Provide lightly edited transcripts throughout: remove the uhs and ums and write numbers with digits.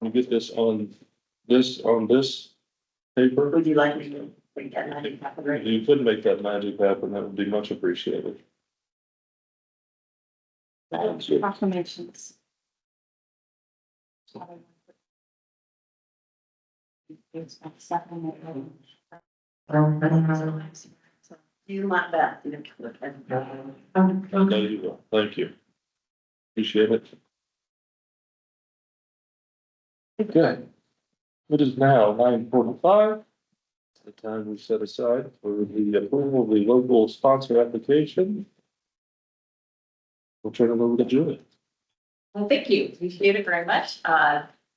You get this on this paper? Would you like me to make that magic happen? If Right? you could make that magic happen, that would be much appreciated. Proclamations. You want that? I know you will. Thank you. Appreciate it. Okay. It is now 9:45. The time we set aside for the approval of the local sponsor application. We'll turn it over to Julie. Well, thank you. Appreciate it very much.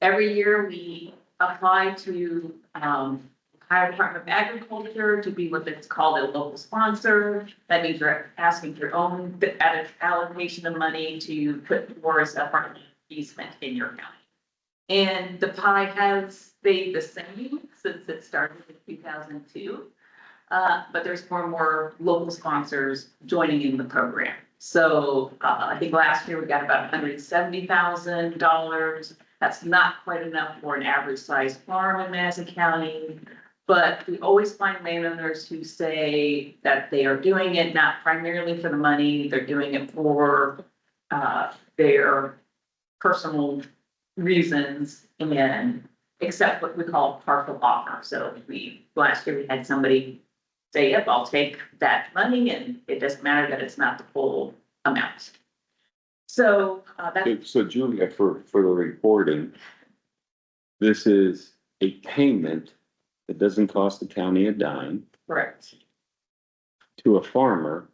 Every year we apply to, Ohio Department of Agriculture to be what it's called a local sponsor. That means you're asking for your own allocation of money to put towards a farm easement in your county. And the pie has stayed the same since it started in 2002. But there's more and more local sponsors joining in the program. So I think last year we got about $170,000. That's not quite enough for an average sized farm in Madison County. But we always find landowners who say that they are doing it not primarily for the money, they're doing it for their personal reasons and accept what we call partial offer. So last year we had somebody say, yep, I'll take that money and it doesn't matter that it's not the full amount. So that's So Julia, for the reporting, this is a payment that doesn't cost the county a dime correct. to a farmer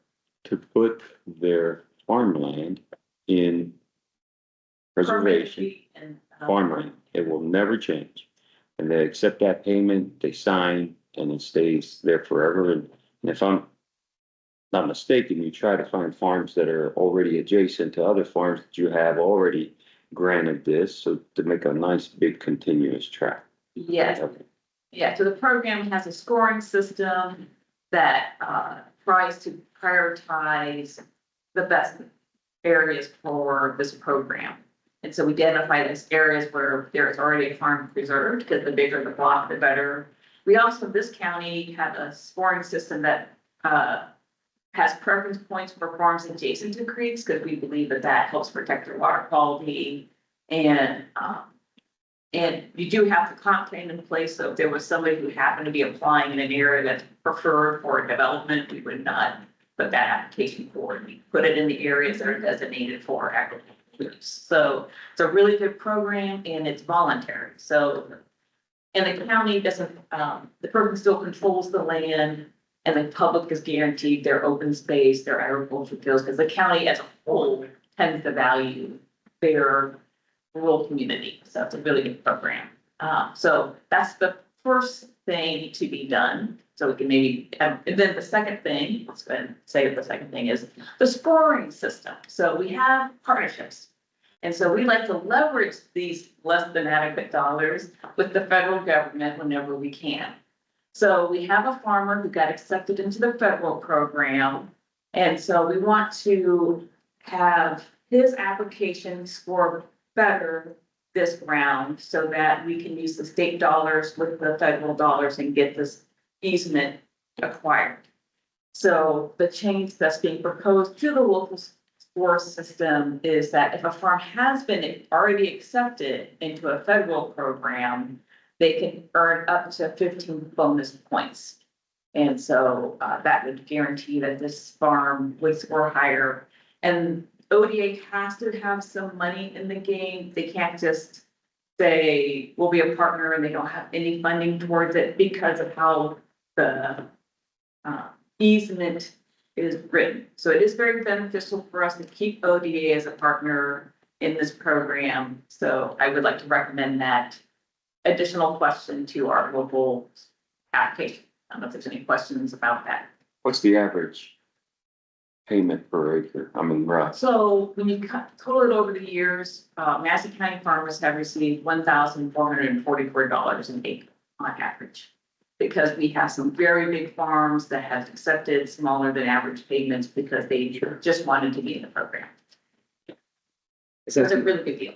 to put their farmland in preservation, Permanently and, farmland. It will never change. And they accept that payment, they sign, and it stays there forever. And if I'm not mistaken, you try to find farms that are already adjacent to other farms that you have already granted this, so to make a nice big continuous track. Yes, yeah, so the program has a scoring system that tries to prioritize the best areas for this program. And so we identify those areas where there is already a farm preserved, because the bigger the block, the better. We also, this county, have a scoring system that has preference points for farms adjacent to creeks, because we believe that that helps protect their water quality. And you do have the comp plan in place, so if there was somebody who happened to be applying in an area that's preferred for development, we would not put that application forward. We put it in the areas that are designated for agricultural use. So it's a really good program and it's voluntary. So, and the county doesn't, the program still controls the land and the public is guaranteed their open space, their agricultural fields, because the county as a whole tends to value their rural community. So it's a really good program. So that's the first thing to be done. So we can maybe, and then the second thing, let's go ahead and say the second thing is the scoring system. So we have partnerships. And so we like to leverage these less than adequate dollars with the federal government whenever we can. So we have a farmer who got accepted into the federal program. And so we want to have his application score better this round so that we can use the state dollars with the federal dollars and get this easement acquired. So the change that's being proposed to the local score system is that if a farm has been already accepted into a federal program, they can earn up to 15 bonus points. And so that would guarantee that this farm would score higher. And ODA has to have some money in the game. They can't just say, we'll be a partner and they don't have any funding towards it because of how the easement is written. So it is very beneficial for us to keep ODA as a partner in this program. So I would like to recommend that additional question to our local application. I don't know if there's any questions about that. What's the average payment per acre? I mean, right. So when you total it over the years, Madison County farmers have received $1,444 an acre on average. Because we have some very big farms that have accepted smaller than average payments because they just wanted to be in the program. So it's a really big deal.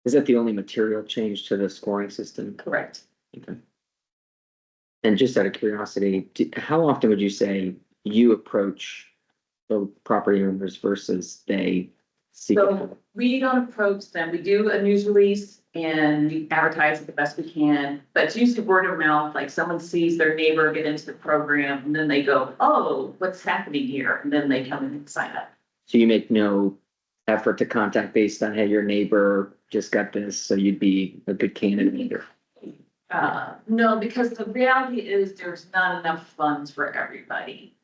Is that the only material change to the scoring system? Correct. Okay. And just out of curiosity, how often would you say you approach the property owners versus they seek? So we don't approach them. We do a news release and we advertise it the best we can, but it's usually word of mouth, like someone sees their neighbor get into the program and then they go, oh, what's happening here? And then they come in and sign up. So you make no effort to contact based on, hey, your neighbor just got this, so you'd be a good candidate either? No, because the reality is there's not enough funds for everybody.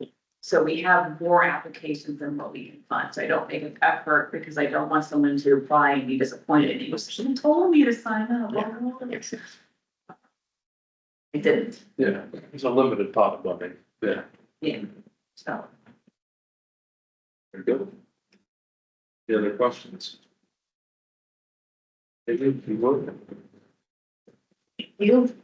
So we have more applications than what we can fund. So I don't make an effort because I don't want someone to apply and be disappointed. And he was, she told me to sign up. I didn't. Yeah, it's a limited pot of money. Yeah. Yeah. So. Very good. Any other questions? David, you vote? You.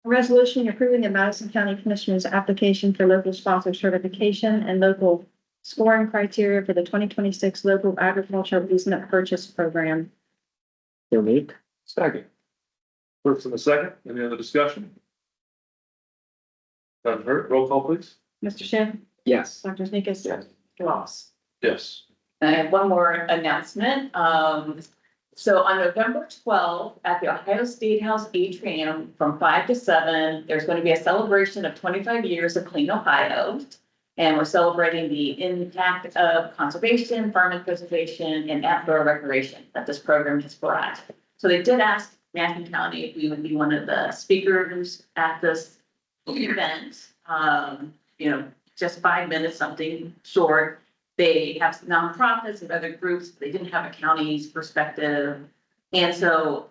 A resolution approving the Madison County Commissioners' application for local sponsor certification and local scoring criteria for the 2026 local agricultural easement purchase program. So moved. Second. First and a second, any other discussion? None heard, roll call please. Mr. Shin, Yes. Dr. Sneakus? Yes. Ross. Yes. And I have one more announcement. So on November 12th at the Ohio State House atrium from 5 to 7, there's going to be a celebration of 25 years of Clean Ohio. And we're celebrating the impact of conservation, farming preservation, and outdoor recreation that this program has brought. So they did ask Madison County if we would be one of the speakers at this event. Just 5 minutes, something short. They have nonprofits and other groups. They didn't have a county's perspective. And so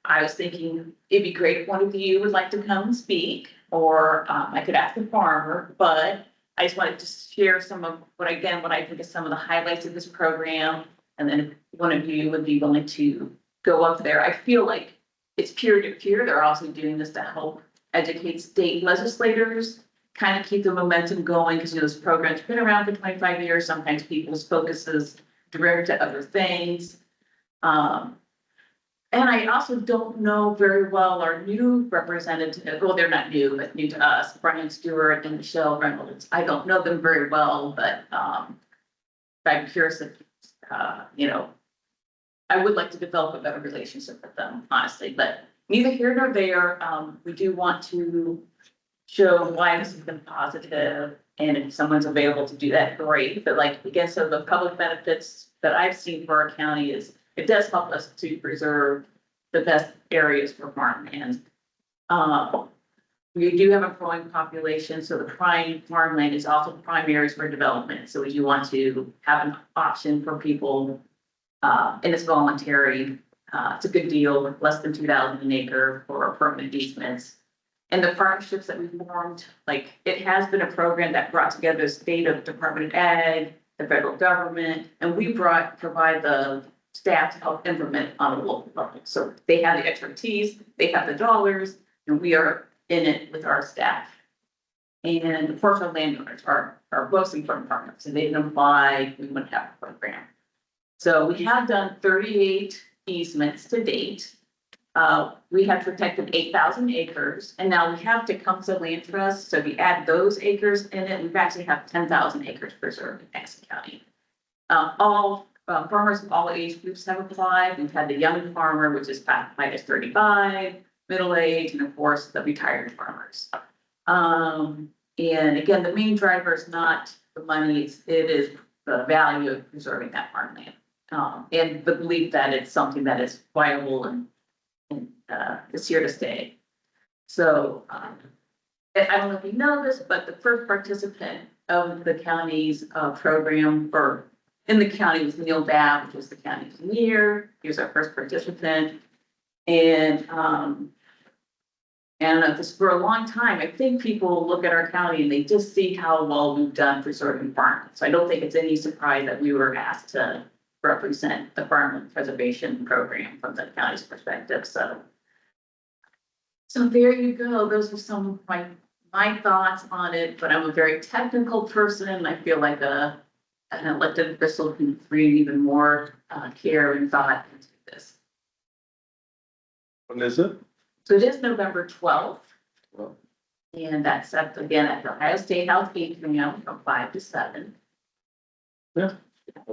I was thinking it'd be great if one of you would like to come and speak, or I could ask the farmer, but I just wanted to share some of what I think is some of the highlights of this program. And then if one of you would be willing to go up there. I feel like it's peer to peer. They're also doing this to help educate state legislators, kind of keep the momentum going, because this program's been around for 25 years. Sometimes people's focuses direct to other things. And I also don't know very well our new representative. Well, they're not new, but new to us, Brian Stewart and Michelle Reynolds. I don't know them very well, but I'm curious if, I would like to develop a better relationship with them, honestly, but neither here nor there. We do want to show why this has been positive, and if someone's available to do that, great. But like, again, so the public benefits that I've seen for our county is it does help us to preserve the best areas for farmland. We do have a growing population, so the prime farmland is also prime areas for development. So we do want to have an option for people, and it's voluntary. It's a good deal, less than 2,000 an acre for permanent easements. And the partnerships that we formed, like, it has been a program that brought together the state of Department of Ag, the federal government, and we provide the staff to help implement on a local level. So they have the expertise, they have the dollars, and we are in it with our staff. And of course, our landowners are mostly from partners, and they didn't apply, we wouldn't have a program. So we have done 38 easements to date. We have protected 8,000 acres, and now we have Tecumseh Land Trust. So we add those acres in it. We actually have 10,000 acres preserved in Madison County. All farmers of all age groups have applied. We've had the young farmer, which is classified as 35, middle age, and of course the retired farmers. And again, the main driver is not the money; it is the value of preserving that farmland, and the belief that it's something that is viable and is here to stay. So I don't know if you know this, but the first participant of the county's program in the county was Neil Babb, which was the county engineer. He was our first participant. And this for a long time, I think people look at our county and they just see how well we've done preserving farmland. So I don't think it's any surprise that we were asked to represent the farmland preservation program from the county's perspective. So there you go. Those are some of my thoughts on it, but I'm a very technical person. I feel like a an elected official can bring even more care and thought into this. When is it? So it is November 12th. Well. And that's up again at the Ohio State Health Atrium from 5 to 7. Yeah.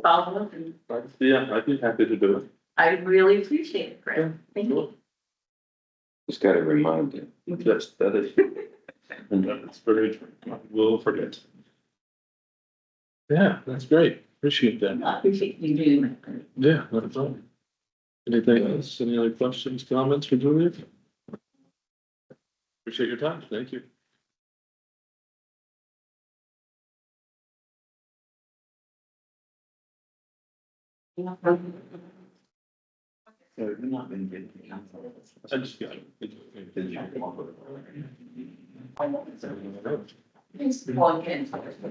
Follow up, and Yeah, I'd be happy to do it. I really appreciate it, Yeah, Greg. Thank you. Just gotta remind you. Yes, that is. And that's very, we'll forget. Yeah, that's great. Appreciate that. I appreciate you doing that. Yeah, that's all. Anything else? Any other questions, comments for Julia? Appreciate your time. Thank you. I just got it. Thanks, well, again.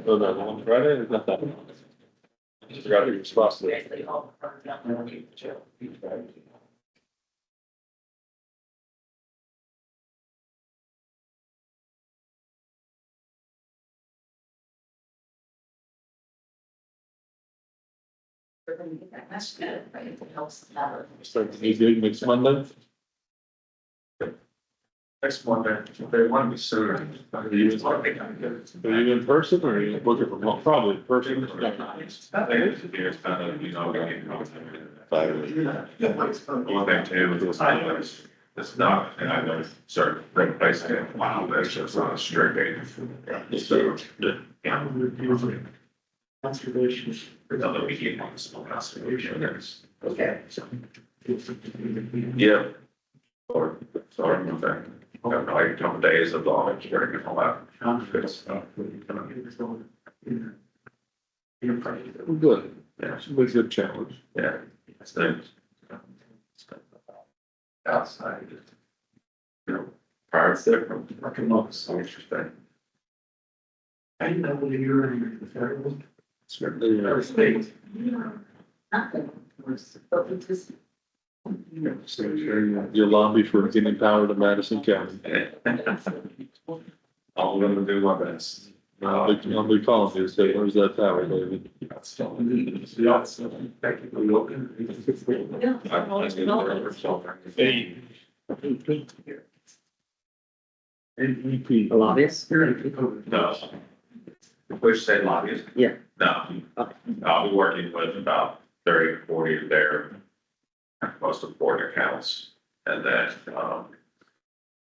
Oh, no, on Friday, or not that one? I just forgot your response to that. Basically, all the parts out there. That's good, right? It helps. Start the new gig next Monday. Next Monday, they want me sooner. Are you in person or are you working from home? Probably in person. It's kind of, you know, Fire. thing too, it's not, and I know certain places, wow, that's just not a strict date. So, yeah. Conservation. Another weekend on small conservation. Okay. Yeah. Or, sorry, in fact, like a couple days of knowledge, working all that. Good stuff. Good. Yeah. It's a good challenge. Yeah. Things. Outside. You know, prior to different, working months, so interesting. I didn't know whether you were in the federal. Certainly, Or state. Nothing worse, but we just. Your lobby for getting power to Madison County. I'm gonna do my best. I'll be calling you and say, where's that power, David? Hey. NEP. A lobbyist? No. Which state lobbyist? Yeah. No, I'll be working with about 30 or 40 of their most important accounts. And then,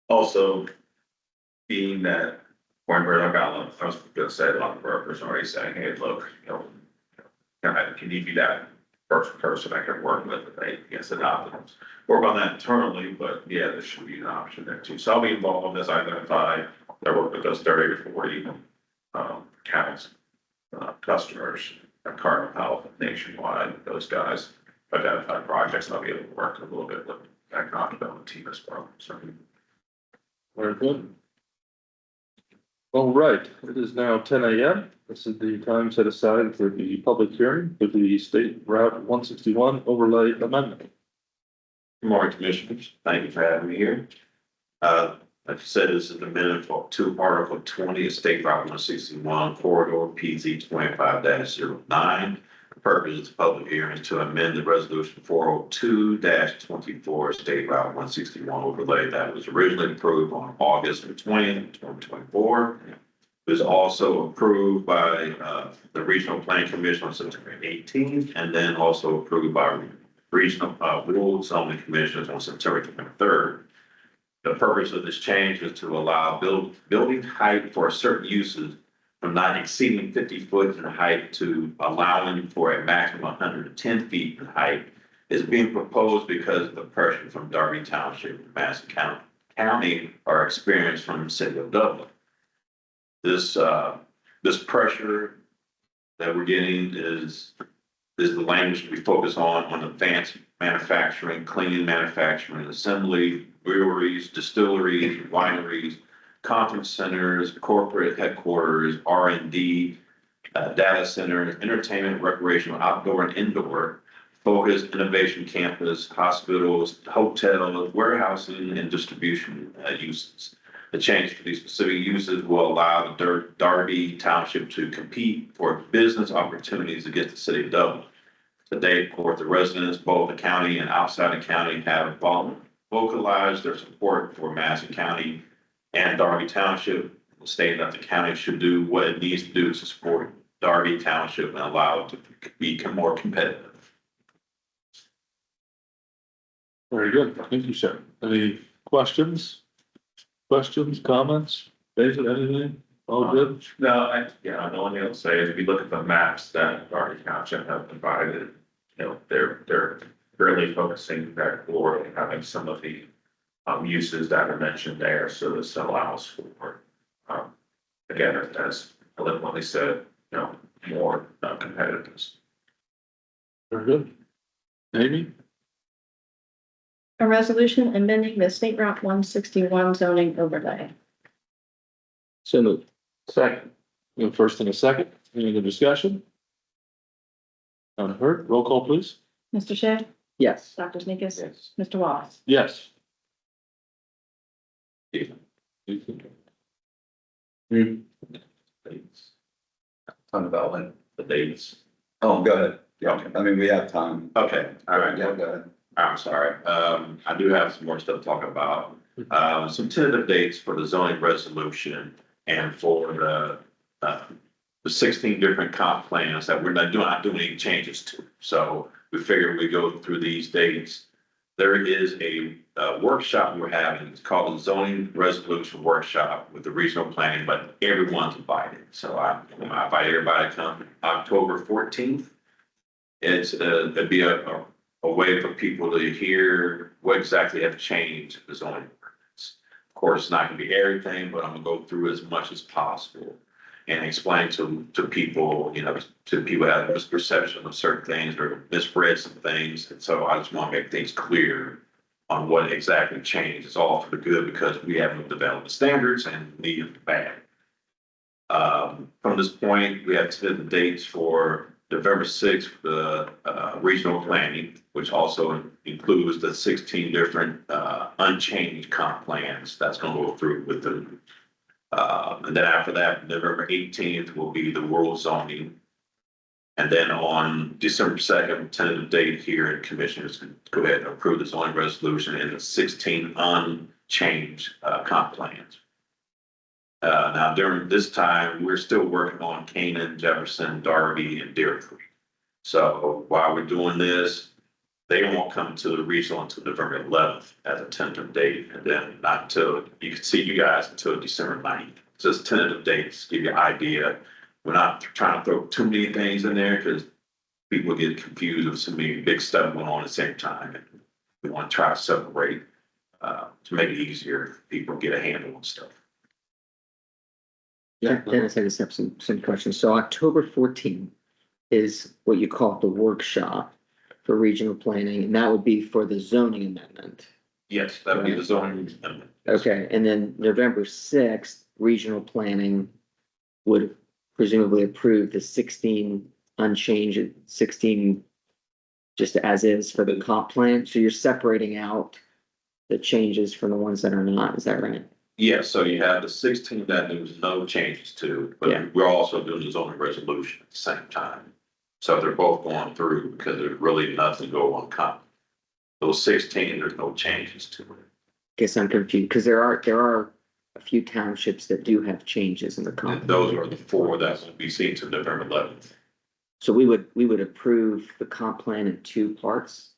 also being that Warrenburg, I was gonna say, a lot of brokers are already saying, hey, look, you know, can you be that first person I can work with if they get adopted? Work on that internally, but yeah, there should be an option there too. So I'll be involved as I identify, I work with those 30 or 40 accounts, customers at Cardinal Health nationwide, those guys identify projects. I'll be able to work a little bit with that economic development team as well. So. Very good. All right, it is now 10 a.m. This is the time set aside for the public hearing for the State Route 161 overlay amendment. Good morning, Commissioners. Thank you for having me here. Like you said, this is the minute to Article 20 of State Route 161 corridor PZ 25-09. The purpose of the public hearing is to amend the resolution 402-24 State Route 161 overlay that was originally approved on August 20th, 2024. It was also approved by the Regional Planning Commission on September 18th, and then also approved by Regional Rural Zoning Commissions on September 23rd. The purpose of this change is to allow building height for certain uses from not exceeding 50 foot in height to allowing for a maximum of 110 feet in height is being proposed because of the pressure from Darby Township and Madison County are experienced from the city of Dublin. This pressure that we're getting is the language we focus on advanced manufacturing, clean manufacturing, assembly, breweries, distilleries, wineries, conference centers, corporate headquarters, R&D, data centers, entertainment, recreational, outdoor and indoor, focused innovation campus, hospitals, hotels, warehousing, and distribution uses. The change for these specific uses will allow the Darby Township to compete for business opportunities against the city of Dublin. Today, of course, the residents, both the county and outside the county, have vocalized their support for Madison County and Darby Township, stating that the county should do what it needs to do to support Darby Township and allow it to become more competitive. Very good. Thank you, sir. Any questions? Questions, comments? David, anything? All good? No, the only thing I'll say is if you look at the maps that Darby Township have provided, they're really focusing that for having some of the uses that are mentioned there, so this allows for, again, as eloquently said, more competitiveness. Very good. Amy? A resolution amending the State Route 161 zoning overlay. So moved. Second. We have a first and a second. Any other discussion? None heard. Roll call, please. Mr. Shea? Yes. Dr. Sneakus? Yes. Mr. Wallace? Yes. Dates. Time development. The dates. Oh, go ahead. Yeah, I mean, we have time. Okay, all right. Yeah, go ahead. I'm sorry. I do have some more stuff to talk about. Some tentative dates for the zoning resolution and for the 16 different comp plans that we're not doing any changes to. So we figured we go through these dates. There is a workshop we're having. It's called the Zoning Resolution Workshop with the regional planning, but everyone's invited. So I invite everybody to come October 14th. It'd be a way for people to hear what exactly have changed in the zoning ordinance. Of course, it's not gonna be everything, but I'm gonna go through as much as possible and explain to people, to people that have misperception of certain things or misread some things. And so I just want to make things clear on what exactly changed. It's all for the good because we haven't developed the standards and need them bad. From this point, we have the dates for November 6th, the regional planning, which also includes the 16 different unchanged comp plans that's going to go through with them. And then after that, November 18th will be the rural zoning. And then on December 2nd, tentative date here, and commissioners can go ahead and approve the zoning resolution and the 16 unchanged comp plans. Now during this time, we're still working on Canaan, Jefferson, Darby, and Deer Creek. So while we're doing this, they won't come to the regional until November 11th as a tentative date, and then not until, you can see you guys until December 9th. Just tentative dates, give you an idea. We're not trying to throw too many things in there because people get confused with so many big stuff going on at the same time. And we want to try to separate to make it easier for people to get a handle on stuff. Yeah, Dennis, I just have some questions. So October 14th is what you call the workshop for regional planning, and that would be for the zoning amendment. Yes, that would be the zoning amendment. Okay, and then November 6th, regional planning would presumably approve the 16 unchanged, 16 just as is for the comp plan. So you're separating out the changes from the ones that are not, is that right? Yes, so you have the 16 that there's no changes to, Yeah. but we're also doing the zoning resolution at the same time. So they're both going through because there's really nothing to go on comp. Those 16, there's no changes to it. Guess I'm confused, because there are a few townships that do have changes in the comp. And those are the four that will be seen to November 11th. So we would approve the comp plan in two parts?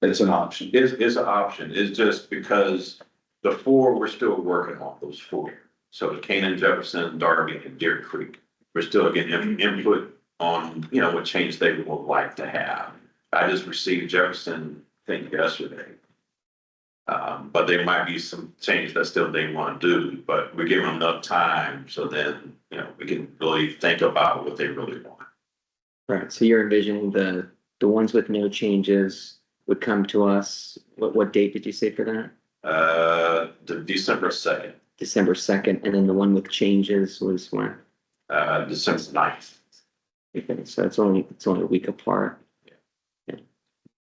It's an option. It's an option. It's just because the four, we're still working on those four. So the Canaan, Jefferson, Darby, and Deer Creek, we're still getting input on, what change they would like to have. I just received Jefferson thing yesterday. But there might be some changes that still they want to do, but we're giving them enough time so then, we can really think about what they really want. Right, so you're envisioning the ones with no changes would come to us, what date did you say for that? The December 2nd, December 2nd, and then the one with changes was when? December 9th. Okay, so it's only a week apart.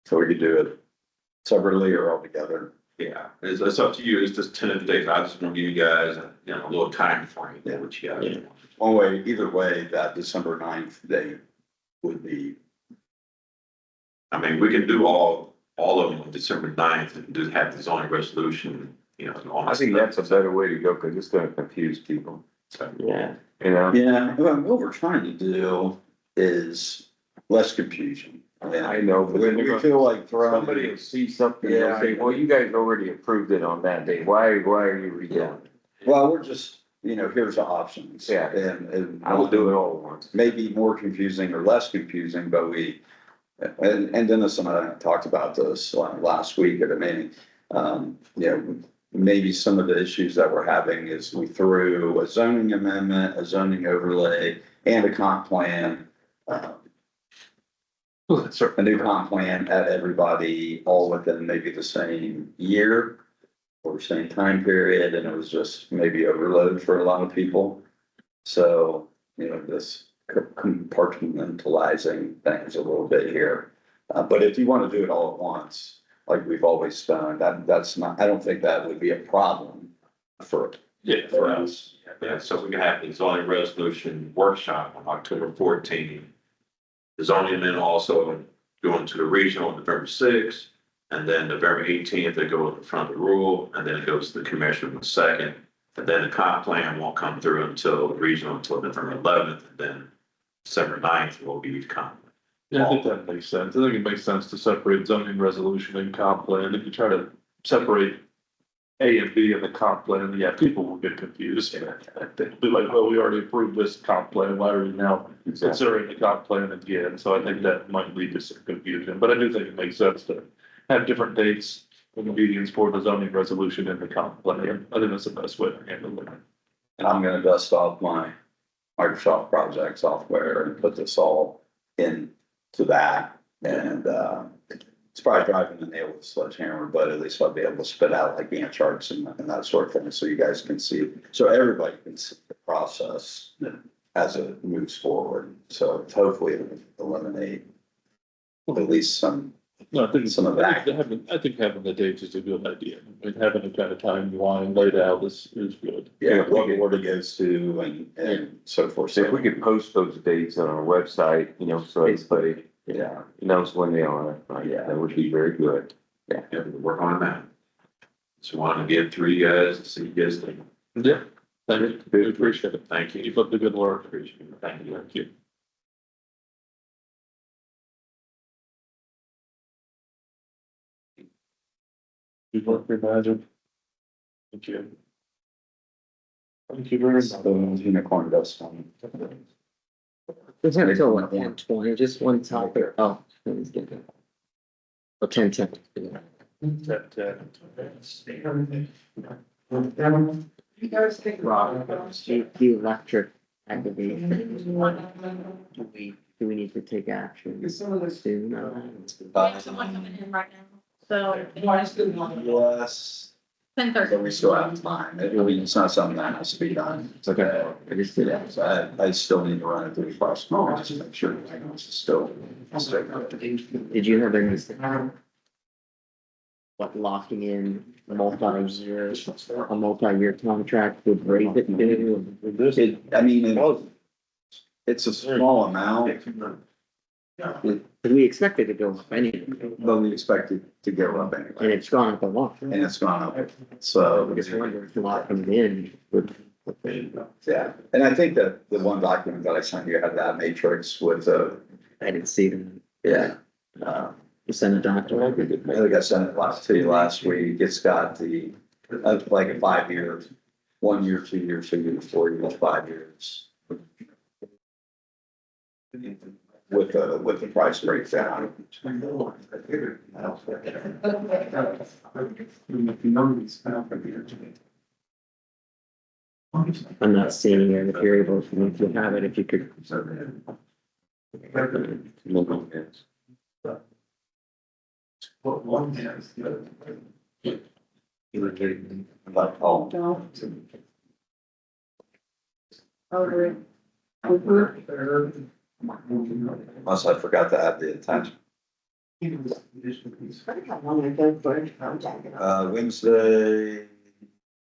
So we could do it separately or all together. Yeah, it's up to you, it's just tentative dates, I just want to give you guys, a little time frame, Yeah. what you got. One way, either way, that December 9th date would be, I mean, we can do all of them on December 9th and just have the zoning resolution, on. I think that's a better way to go, cause it's gonna confuse people, Yeah, you know? yeah, well, what we're trying to do is less confusion. I know, but We then they're we gonna- feel like Somebody will throwing, see something, and Yeah, they'll say, I- well, you guys already approved it on that day, why are you redoing it? well, we're just, here's the options. Yeah. And. I will do it all at once. Maybe more confusing or less confusing, but and Dennis and I talked about this last week at a meeting. Maybe some of the issues that we're having is we threw a zoning amendment, a zoning overlay, and a comp plan. A new comp plan at everybody, all within maybe the same year or same time period, and it was just maybe overload for a lot of people. So, this compartmentalizing things a little bit here. But if you want to do it all at once, like we've always done, that's not, I don't think that would be a problem for Yeah, for us. Yeah, so we can have the zoning resolution workshop on October 14th. The zoning amendment also going to the regional on November 6th, and then November 18th, they go in front of the rule, and then it goes to the commission on the 2nd. And then the comp plan won't come through until the regional, until November 11th, and then December 9th will be the comp. Yeah, I think that makes sense. I think it makes sense to separate zoning resolution and comp plan. If you try to separate A and B in the comp plan, yeah, people will get confused. They'll be like, well, we already approved this comp plan, why are we now considering the comp plan again? So I think that might lead to some confusion, but I do think it makes sense to have different dates in the meetings for the zoning resolution and the comp plan. I think that's the best way to handle it. And I'm gonna dust off my Microsoft project software and put this all into that. And, it's probably driving the nail with a sledgehammer, but at least I'll be able to spit out like Gantt charts and that sort of thing, so you guys can see, so everybody can see the process as it moves forward. So hopefully it'll eliminate at least some, No, I think Some of that. I think having the dates is a good idea. I mean, having a kind of timeline laid out is good. what order it goes to and so forth. So if we could post those dates on our website, so everybody Yeah, knows when they are, right? Yeah. That would be very good. Yeah, we'll work on that. So I want to get through you guys, see you guys think. Yeah. Thank you. We appreciate it. Thank you. Keep up the good work. Appreciate it. Thank you. Thank you. Good work, Madison. Thank you. Thank you very much. the unicorn dust on. it's until what, 10:20, just one topic, oh. that was good. Oh, 10:10. You guys think. The electric activation. Do we need to take action Some of this. soon? We have someone coming in right now, so Yes, 10:30. but we still have time. I mean, it's not something that has to be done. It's okay. I just did it. So I still need to run it through the process, just to make sure it's still. Did you have any? What locking in a multi-year contract would raise it to? It's a small amount, We expected to go up anyway, but we expect it to go up and anyway, it's gone up a lot. and it's gone up, so. I just wonder if locking in would. Yeah, and I think that the one document that I sent you had that matrix with I didn't see them. yeah. The Senate doctor. I think I sent it to you last week. It's got the, like a 5 year, 1 year, 2 years, 3 years, 4 years, 5 years. With the price breakdown. I'm not seeing it. If you're able, if you have it, if you could. What one has, the other. But, oh, Over. unless I forgot to add the attachment. Wednesday,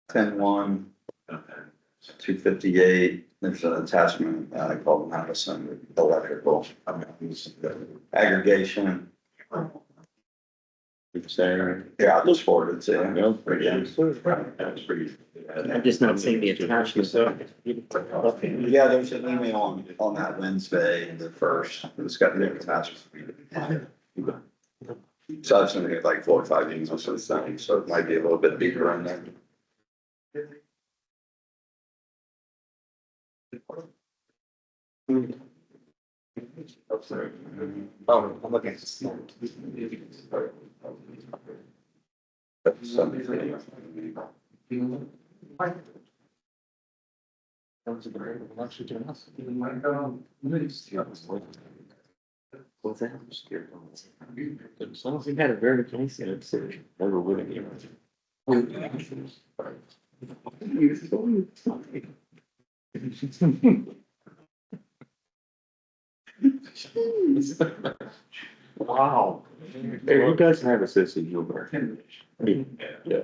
10-1, 258, there's an attachment, called Madison Electrical. Aggregation. Yeah, I just forwarded it to you. I'm just not seeing the attachment. Yeah, there's an email on that Wednesday, the first, it's got the attachment. So I was gonna get like 4 or 5 emails for the thing, so it might be a little bit deeper in there. Oh, I'm looking at this. What's that? I'm scared. We had a very nice answer. Never winning. Wow. Who doesn't have a sense of humor? Yeah.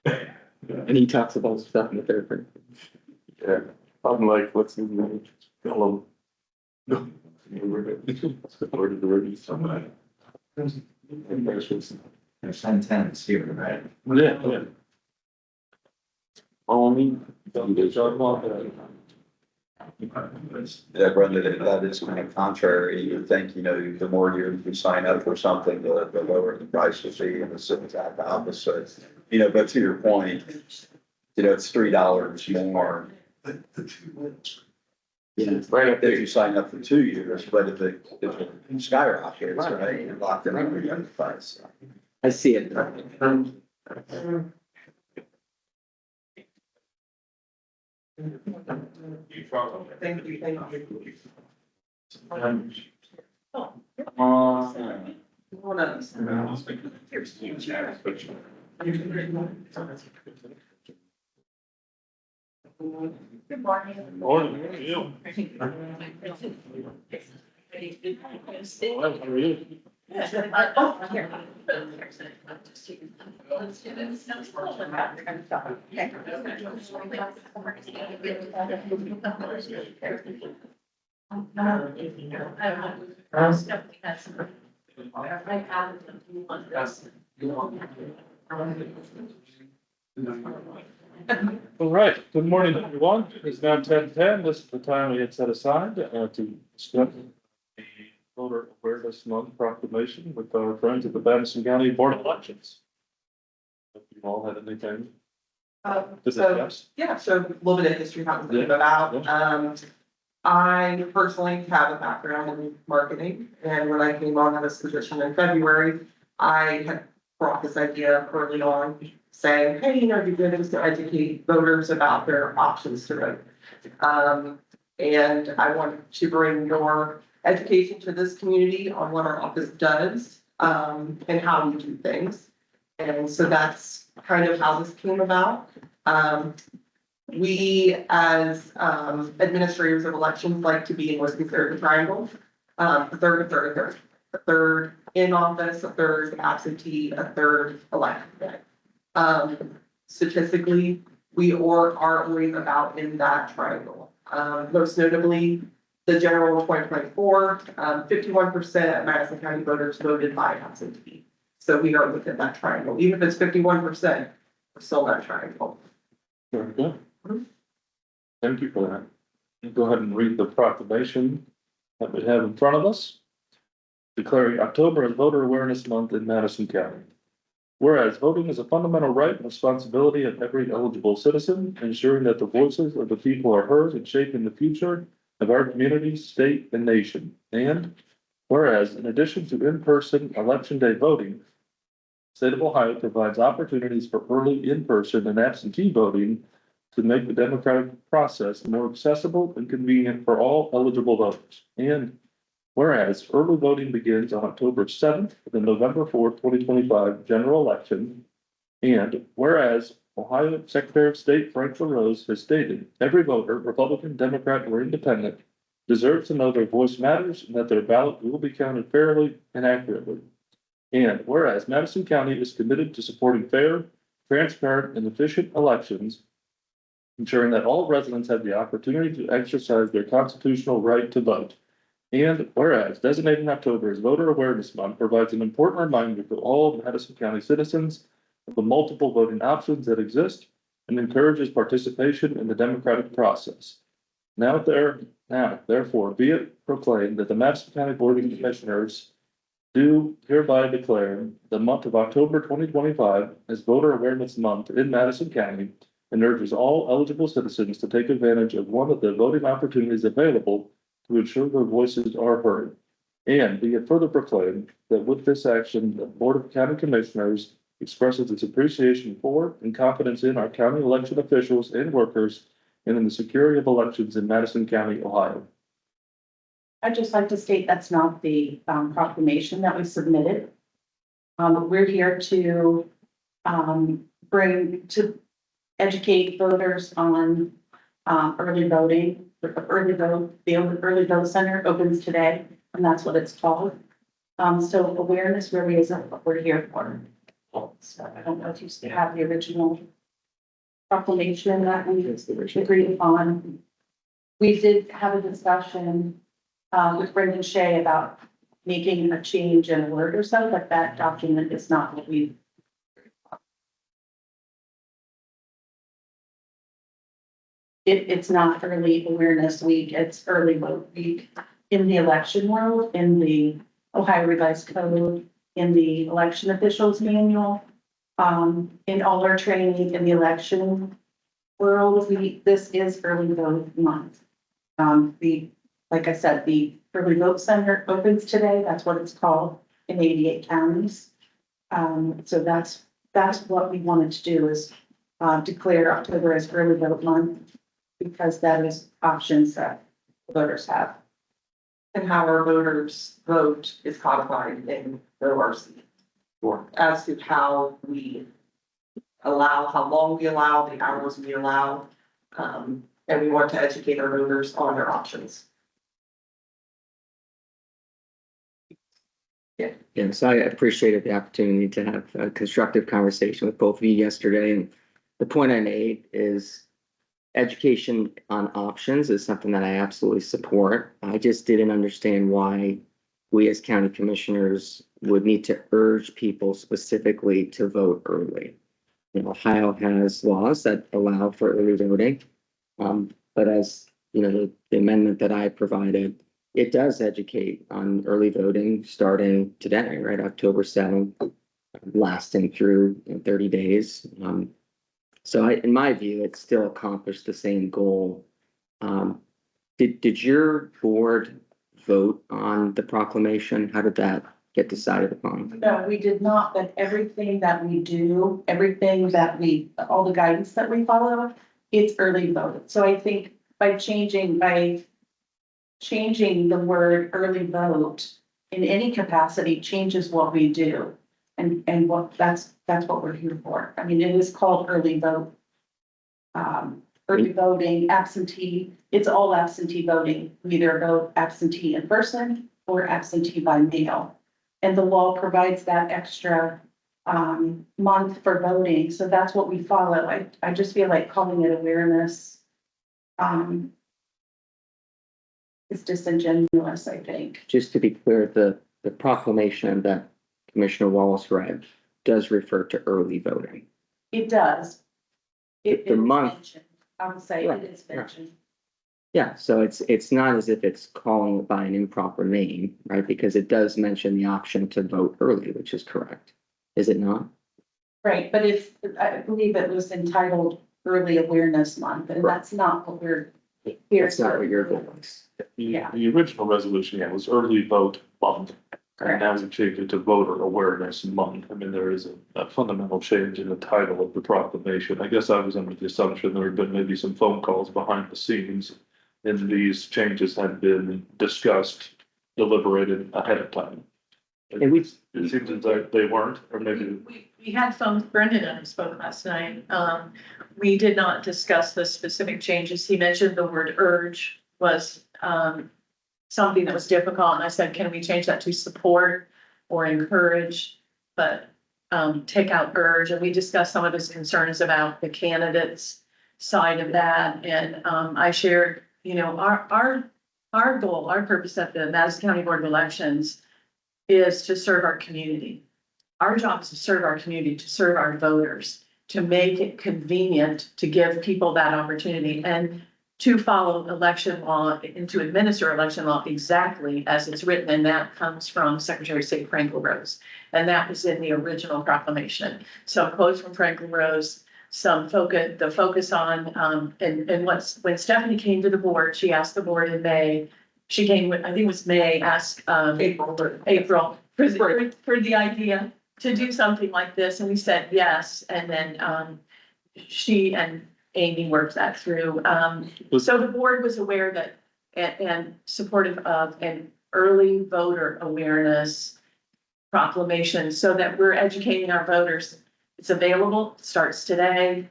And he talks about stuff in the therapy. Yeah, I'm like, what's his name? Hello. Or did the review somebody? There's 10 tenants here, right? Yeah. Only. John Wall. Yeah, Brenda, that is kind of contrary. You think, the more you sign up for something, the lower the price will be, and it's the exact opposite. But to your point, it's $3 more. Right up If you sign up for 2 years, but if it skyrockets, right, you're locked in on your price. I see it. Thank you, thank you. One of them. Here's you, Jared. Good morning. Morning, you. Well, how are you? Oh, here. All right, good morning, everyone. It's now 10:10. This is the time we had set aside to discuss the voter awareness month proclamation with our friends at the Madison County Board of Elections. If you all had anything to So, discuss? yeah, so a little bit of history, how it came about. I personally have a background in marketing, and when I came on this position in February, I had brought this idea early on, saying, hey, it'd be good just to educate voters about their options to vote. And I wanted to bring more education to this community on what our office does, and how we do things. And so that's kind of how this came about. We, as administrators of elections, like to be in what's considered a triangle. A third in office, a third absentee, a third elected. Statistically, we are always about in that triangle. Most notably, the general 2024, 51% of Madison County voters voted by absentee. So we are within that triangle. Even if it's 51%, we're still in that triangle. Very good. Thank you for that. Go ahead and read the proclamation that we have in front of us. Declaring October as Voter Awareness Month in Madison County. Whereas voting is a fundamental right and responsibility of every eligible citizen, ensuring that the voices of the people are heard in shaping the future of our community, state, and nation. And whereas in addition to in-person election day voting, the state of Ohio provides opportunities for early in-person and absentee voting to make the democratic process more accessible and convenient for all eligible voters. And whereas early voting begins on October 7th for the November 4th, 2025 general election. And whereas Ohio Secretary of State Frank LaRose has stated, every voter, Republican, Democrat, or Independent, deserves to know their voice matters and that their ballot will be counted fairly and accurately. And whereas Madison County is committed to supporting fair, transparent, and efficient elections, ensuring that all residents have the opportunity to exercise their constitutional right to vote. And whereas designating October as Voter Awareness Month provides an important reminder to all Madison County citizens of the multiple voting options that exist and encourages participation in the democratic process. Now therefore be it proclaimed that the Madison County Board of Commissioners do hereby declare the month of October 2025 as Voter Awareness Month in Madison County and urges all eligible citizens to take advantage of one of the voting opportunities available to ensure their voices are heard. And be it further proclaimed that with this action, the Board of County Commissioners expresses its appreciation for and confidence in our county election officials and workers and in the security of elections in Madison County, Ohio. I'd just like to state that's not the proclamation that we submitted. We're here to educate voters on early voting. The early vote center opens today, and that's what it's called. So awareness really isn't what we're here for. So I don't know if you still have the original proclamation that we agreed upon. We did have a discussion with Brendan Shea about making a change in a word or so, but that document is not what we. It's not early awareness week, it's early vote week in the election world, in the Ohio Revised Code, in the election officials manual, in all our training in the election world, this is early vote month. Like I said, the early vote center opens today. That's what it's called in 88 counties. So that's what we wanted to do is declare October as early vote month because that is options that voters have. And how our voters vote is codified in the ORC. As to how we allow, how long we allow, the hours we allow. And we want to educate our voters on their options. Yeah, so I appreciated the opportunity to have a constructive conversation with both of you yesterday. And the point I made is education on options is something that I absolutely support. I just didn't understand why we as county commissioners would need to urge people specifically to vote early. You know, Ohio has laws that allow for early voting. But as you know, the amendment that I provided, it does educate on early voting starting today, right? October 7th, lasting through 30 days. So in my view, it still accomplished the same goal. Did your board vote on the proclamation? How did that get decided upon? No, we did not, but everything that we do, all the guidance that we follow, it's early vote. So I think by changing the word early vote in any capacity changes what we do. And that's what we're here for. I mean, it is called early vote. Early voting, absentee, it's all absentee voting. We either vote absentee in person or absentee by mail. And the law provides that extra month for voting. So that's what we follow. I just feel like calling it awareness is disingenuous, I think. Just to be clear, the proclamation that Commissioner Wallace read does refer to early voting. It does. It The is month- mentioned. I would say Right, it is mentioned. Yeah, so it's not as if it's calling it by an improper name, right? Because it does mention the option to vote early, which is correct. Is it not? Right, but I believe it was entitled Early Awareness Month, and that's not what we're here. That's not what your goal is. Yeah. The original resolution was early vote month. And Correct. now we changed it to voter awareness month. I mean, there is a fundamental change in the title of the proclamation. I guess I was under the assumption there had been maybe some phone calls behind the scenes. And these changes had been discussed, deliberated ahead of time. And It seems as though they weren't, or maybe. We had some, Brendan and I spoke last night. We did not discuss the specific changes. He mentioned the word urge was something that was difficult. And I said, can we change that to support or encourage? but take out urge, and we discussed some of his concerns about the candidates side of that, and I shared, you know, our goal, our purpose at the Madison County Board of Elections is to serve our community. Our job is to serve our community, to serve our voters, to make it convenient to give people that opportunity and to follow election law and to administer election law exactly as it's written. And that comes from Secretary of State Franklin Rose. And that was in the original proclamation. So quotes from Franklin Rose, the focus on, and when Stephanie came to the board, she asked the board in May, she came with, I think it was May, asked, April for the idea to do something like this. And we said yes. And then, she and Amy worked that through. So the board was aware that, and supportive of an early voter awareness proclamation so that we're educating our voters. It's available, starts today.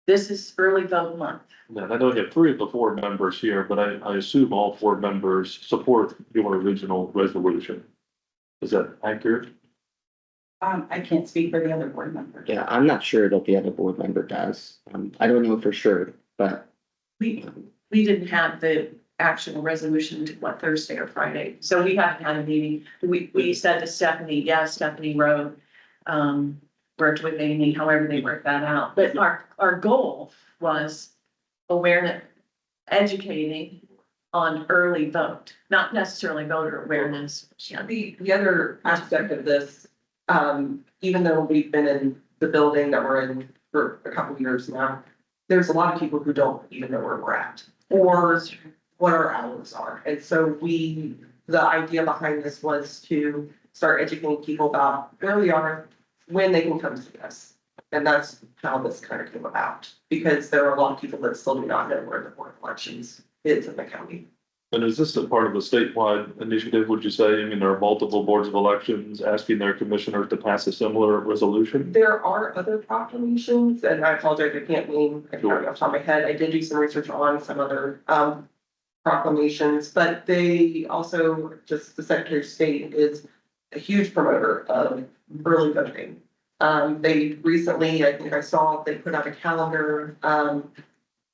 This is early vote month. Now, I know you have 3 of the 4 members here, but I assume all 4 members support your original resolution. Is that accurate? I can't speak for the other board members. Yeah, I'm not sure that the other board member does. I don't know for sure, but We didn't have the actual resolution to what, Thursday or Friday, so we haven't had a meeting. We said to Stephanie, yes, Stephanie wrote, worked with Amy, however they worked that out. But our goal was awareness, educating on early vote, not necessarily voter awareness. The other aspect of this, even though we've been in the building that we're in for a couple of years now, there's a lot of people who don't even know where we're at or what our hours are. And so the idea behind this was to start educating people about where we are, when they can come see us. And that's how this kind of came about, because there are a lot of people that still do not know where the board of elections is in the county. And is this a part of the statewide initiative, would you say? I mean, there are multiple boards of elections asking their commissioners to pass a similar resolution? There are other proclamations, and I apologize, I can't name, I can't remember off the top of my head. I did do some research on some other proclamations, but they also, just the Secretary of State is a huge promoter of early voting. They recently, I think I saw, they put out a calendar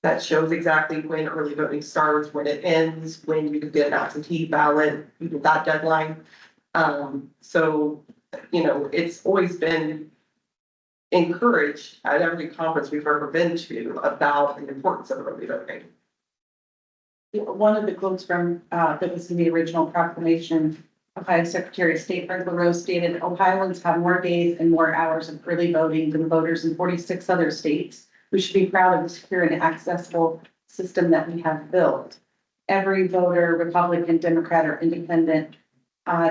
that shows exactly when early voting starts, when it ends, when you can get an absentee ballot, that deadline. So, you know, it's always been encouraged at every conference we've ever been to about the importance of early voting. One of the quotes from, that was in the original proclamation, Ohio Secretary of State Franklin Rose stated, Ohioans have more days and more hours of early voting than voters in 46 other states. We should be proud of the secure and accessible system that we have built. Every voter, Republican, Democrat, or Independent,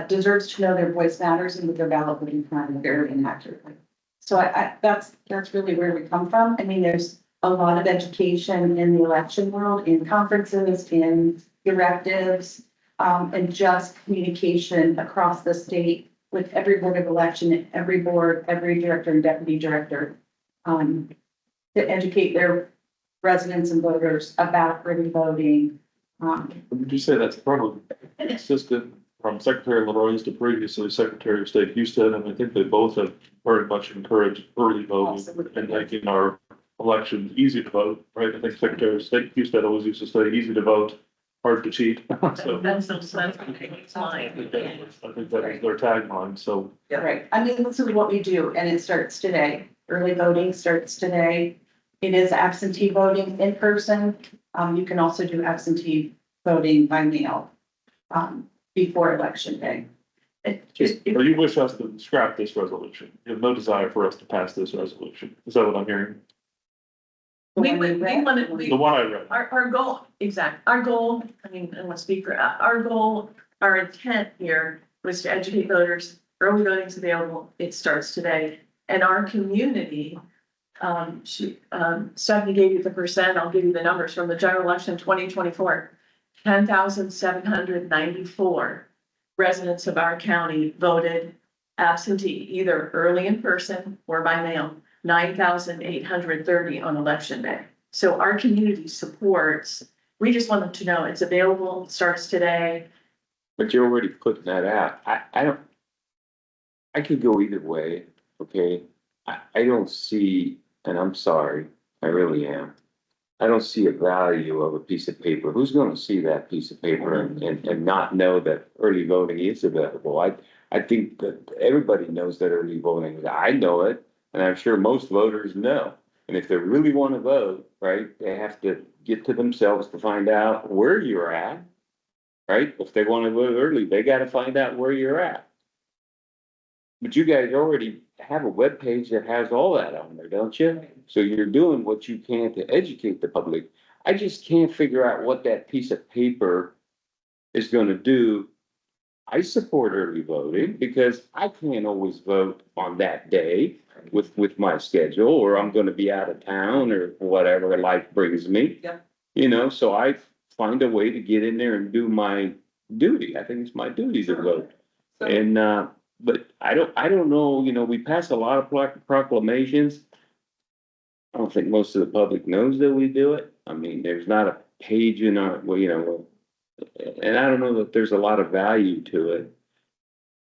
deserves to know their voice matters and that their ballot will be counted fairly and accurately. So that's really where we come from. I mean, there's a lot of education in the election world, in conferences, in directives, and just communication across the state with every board of election, every board, every director and deputy director, to educate their residents and voters about early voting. Would you say that's probably consistent from Secretary LaRoy's to previously Secretary of State Houston? And I think they both have very much encouraged early voting and making our elections easy to vote, right? I think Secretary of State Houston always used to say easy to vote, hard to cheat. So That's okay, it's I fine. think that was their tagline, so. Right. I mean, this is what we do, and it starts today. Early voting starts today. It is absentee voting in person. You can also do absentee voting by mail, before election day. Or you wish us to scrap this resolution? You have no desire for us to pass this resolution? Is that what I'm hearing? We wanted, The one I read. our goal, our goal, I mean, I want to speak for, our goal, our intent here was to educate voters, early voting is available, it starts today. And our community, Stephanie gave you the percent, I'll give you the numbers from the general election 2024. 10,794 residents of our county voted absentee, either early in person or by mail. 9,830 on election day. So our community supports, we just want them to know it's available, starts today. But you're already putting that out. I don't, I could go either way, okay? I don't see, and I'm sorry, I really am. I don't see a value of a piece of paper. Who's gonna see that piece of paper and not know that early voting is available? I think that everybody knows that early voting is. I know it, and I'm sure most voters know. And if they really want to vote, right, they have to get to themselves to find out where you're at, right? If they want to vote early, they gotta find out where you're at. But you guys already have a web page that has all that on there, don't you? So you're doing what you can to educate the public. I just can't figure out what that piece of paper is gonna do. I support early voting because I can't always vote on that day with my schedule, or I'm gonna be out of town or whatever life brings me. Yep. You know, so I find a way to get in there and do my duty. I think it's my duty to vote. So, And, but I don't know, you know, we pass a lot of proclamations. I don't think most of the public knows that we do it. I mean, there's not a page in our, well, you know, and I don't know that there's a lot of value to it.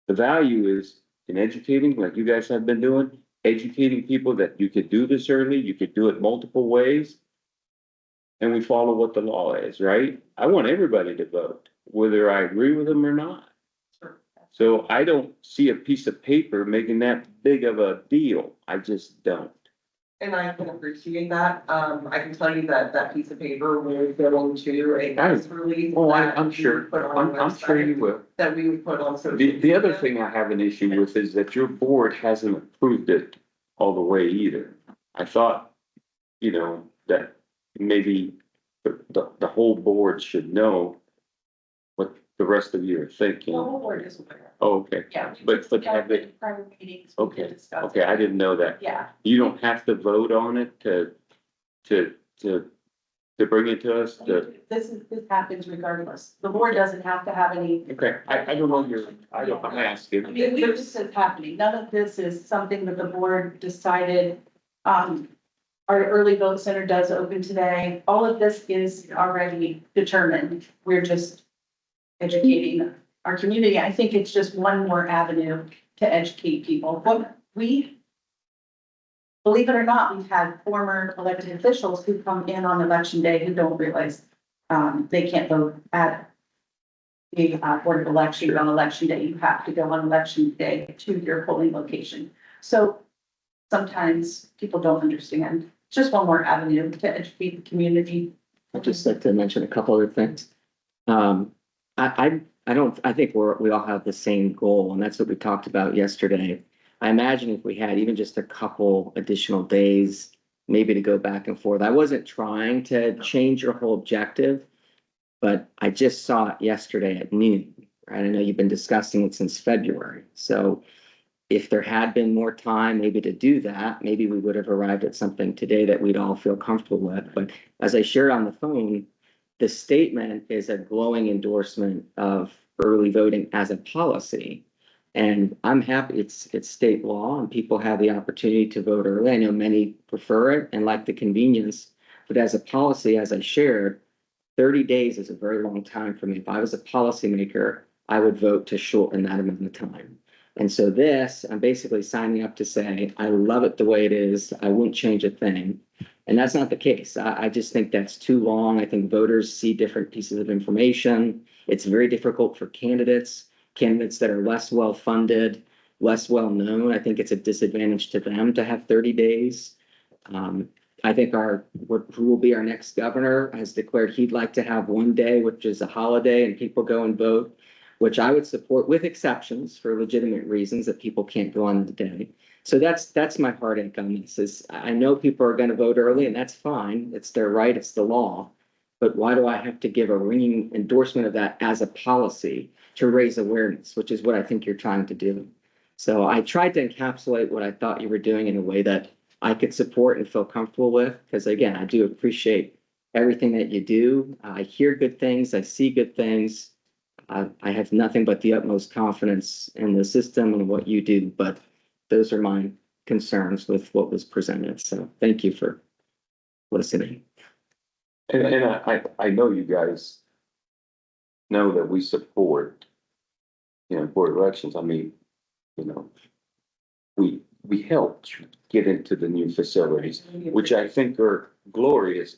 The value is in educating, like you guys have been doing, educating people that you could do this early, you could do it multiple ways. And we follow what the law is, right? I want everybody to vote, whether I agree with them or not. So I don't see a piece of paper making that big of a deal. I just don't. and I can appreciate that. I can tell you that that piece of paper will go into a press release. Oh, that I'm we sure, put on our I'm sure you website, will. That we would put on social. The other media. thing I have an issue with is that your board hasn't approved it all the way either. I thought, you know, that maybe the whole board should know what the rest of you are The thinking. whole board is aware. Oh, okay, Yeah. but have they, Private meetings. we okay, can discuss okay, it. I didn't know that. Yeah, You don't have to vote on it to, to bring it to us, this happens regardless. The board doesn't have to have any. okay, I don't know your, I'm I asking. mean, this is happening. None of this is something that the board decided. Our early vote center does open today. All of this is already determined. We're just educating our community. I think it's just one more avenue to educate people. What we, believe it or not, we've had former elected officials who come in on election day who don't realize they can't vote at the board of elections on election day. You have to go on election day to your polling location. So sometimes people don't understand. Just one more avenue to educate the community. I'd just like to mention a couple other things. I think we all have the same goal, and that's what we talked about yesterday. I imagine if we had even just a couple additional days, maybe to go back and forth. I wasn't trying to change your whole objective, but I just saw it yesterday at noon, right? I know you've been discussing it since February, so if there had been more time maybe to do that, maybe we would have arrived at something today that we'd all feel comfortable with. But as I shared on the phone, the statement is a glowing endorsement of early voting as a policy. And I'm happy it's state law and people have the opportunity to vote early. I know many prefer it and like the convenience, but as a policy, as I shared, 30 days is a very long time for me. If I was a policymaker, I would vote to shorten that amount of time. And so this, I'm basically signing up to say, I love it the way it is. I wouldn't change a thing. And that's not the case. I just think that's too long. I think voters see different pieces of information. It's very difficult for candidates that are less well-funded, less well-known. I think it's a disadvantage to them to have 30 days. I think who will be our next governor has declared he'd like to have one day, which is a holiday, and people go and vote, which I would support with exceptions for legitimate reasons that people can't go on the day. So that's my heartache on this is I know people are going to vote early and that's fine. It's their right. It's the law. But why do I have to give a ringing endorsement of that as a policy to raise awareness, which is what I think you're trying to do. So I tried to encapsulate what I thought you were doing in a way that I could support and feel comfortable with, because again, I do appreciate everything that you do. I hear good things. I see good things. I have nothing but the utmost confidence in the system and what you do, but those are my concerns with what was presented. So thank you for listening. And I know you guys know that we support, you know, board elections. I mean, you know, we helped get into the new facilities, which I think are glorious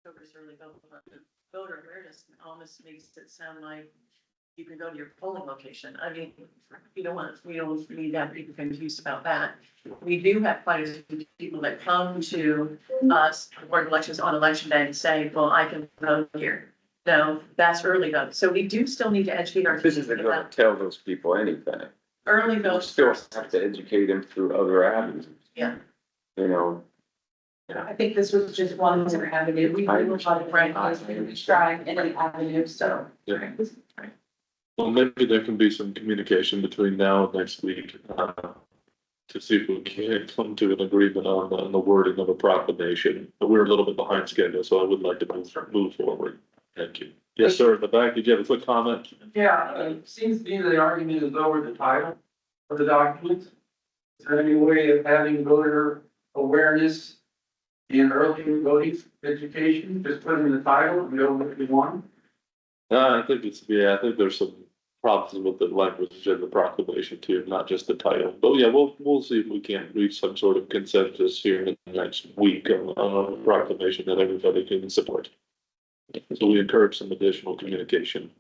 October's early voter awareness almost makes it sound like you can go to your polling location. I mean, we don't need to have people confused about that. We do have quite a few people that come to us, board of elections on election day and say, well, I can vote here. No, that's early vote. So we do still need to educate our. This isn't gonna tell those people anything. Early You vote. still have to educate them through other avenues. Yeah. You know, I think this was just one more avenue. We do a lot of rankings, we try any avenue, so. Yeah. Well, maybe there can be some communication between now and next week, to see if we can come to an agreement on the wording of a proclamation. But we're a little bit behind schedule, so I would like to move forward. Thank you. Yes, sir, in the back, did you have a quick comment? Yeah, it seems to me the argument is over the title of the document. Is there any way of having voter awareness in early voting education, just put in the title and go with the one? I think I think there's some problems with the language of the proclamation too, not just the title. But yeah, we'll see if we can't reach some sort of consensus here in the next week on a proclamation that everybody can support. So we encourage some additional communication.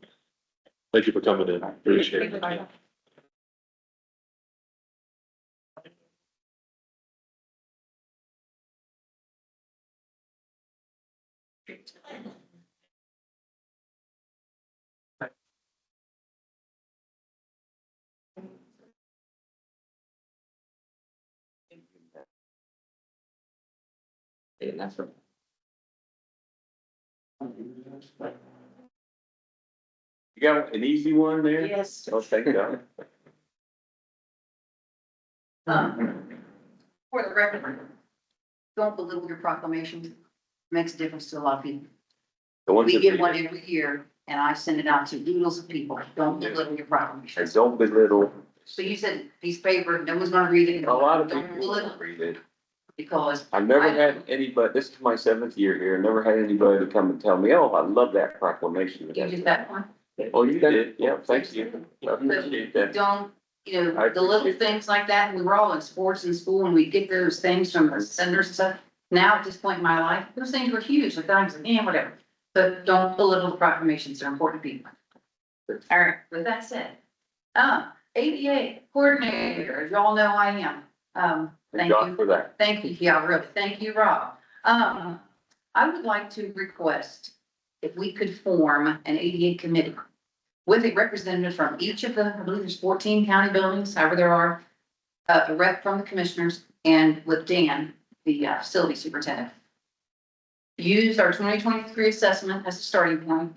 Thank you for coming in. Appreciate it. And that's from. you got an easy one there? Yes. Oh, thank God. For the record, don't belittle your proclamation. Makes a difference to a lot of people. The ones We that get read one it. every year and I send it out to doodles of people. Don't belittle your And proclamation. don't belittle, So you said piece of paper, no one's gonna read it. a lot of Don't people belittle don't read it. because I've never had anybody, this is my 7th year here, never had anybody to come and tell me, oh, I love that proclamation. you did that one. Oh, you did, yeah, thank you. I appreciate that. Don't, the little things like that, we were all in sports in school and we get those things from the senators and stuff. Now at this point in my life, those things were huge, like I was like, yeah, whatever. But don't belittle the proclamations, they're important people. All right, with that said, ADA coordinator, as y'all know I am. Thank Thank God you. for that. Thank you, yeah, really, thank you, Rob. I would like to request if we could form an ADA committee with a representative from each of the, I believe there's 14 county buildings, however there are, a rep from the commissioners, and with Dan, the facility superintendent. Use our 2023 assessment as a starting point.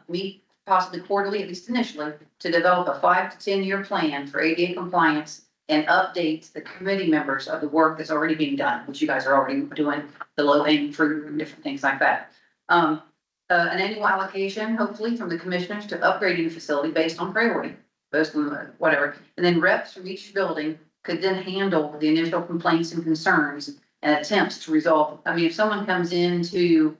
Meet possibly quarterly, at least initially, to develop a 5 to 10 year plan for ADA compliance and update the committee members of the work that's already being done, which you guys are already doing, the low hanging fruit and different things like that. An annual allocation, hopefully from the commissioners to upgrading the facility based on priority, based on whatever. And then reps from each building could then handle the initial complaints and concerns and attempts to resolve. I mean, if someone comes into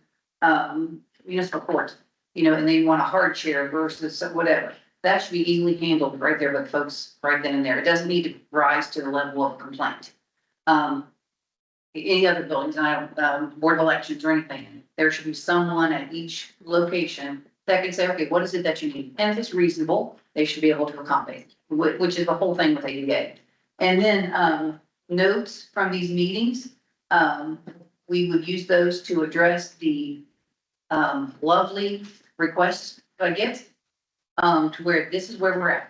municipal court, and they want a hard chair versus whatever, that should be easily handled right there with folks right then and there. It doesn't need to rise to the level of complaint. Any other buildings, board of elections or anything, there should be someone at each location that can say, okay, what is it that you need? And if it's reasonable, they should be able to accommodate, which is the whole thing with ADA. And then notes from these meetings, we would use those to address the lovely requests I get, to where this is where we're at.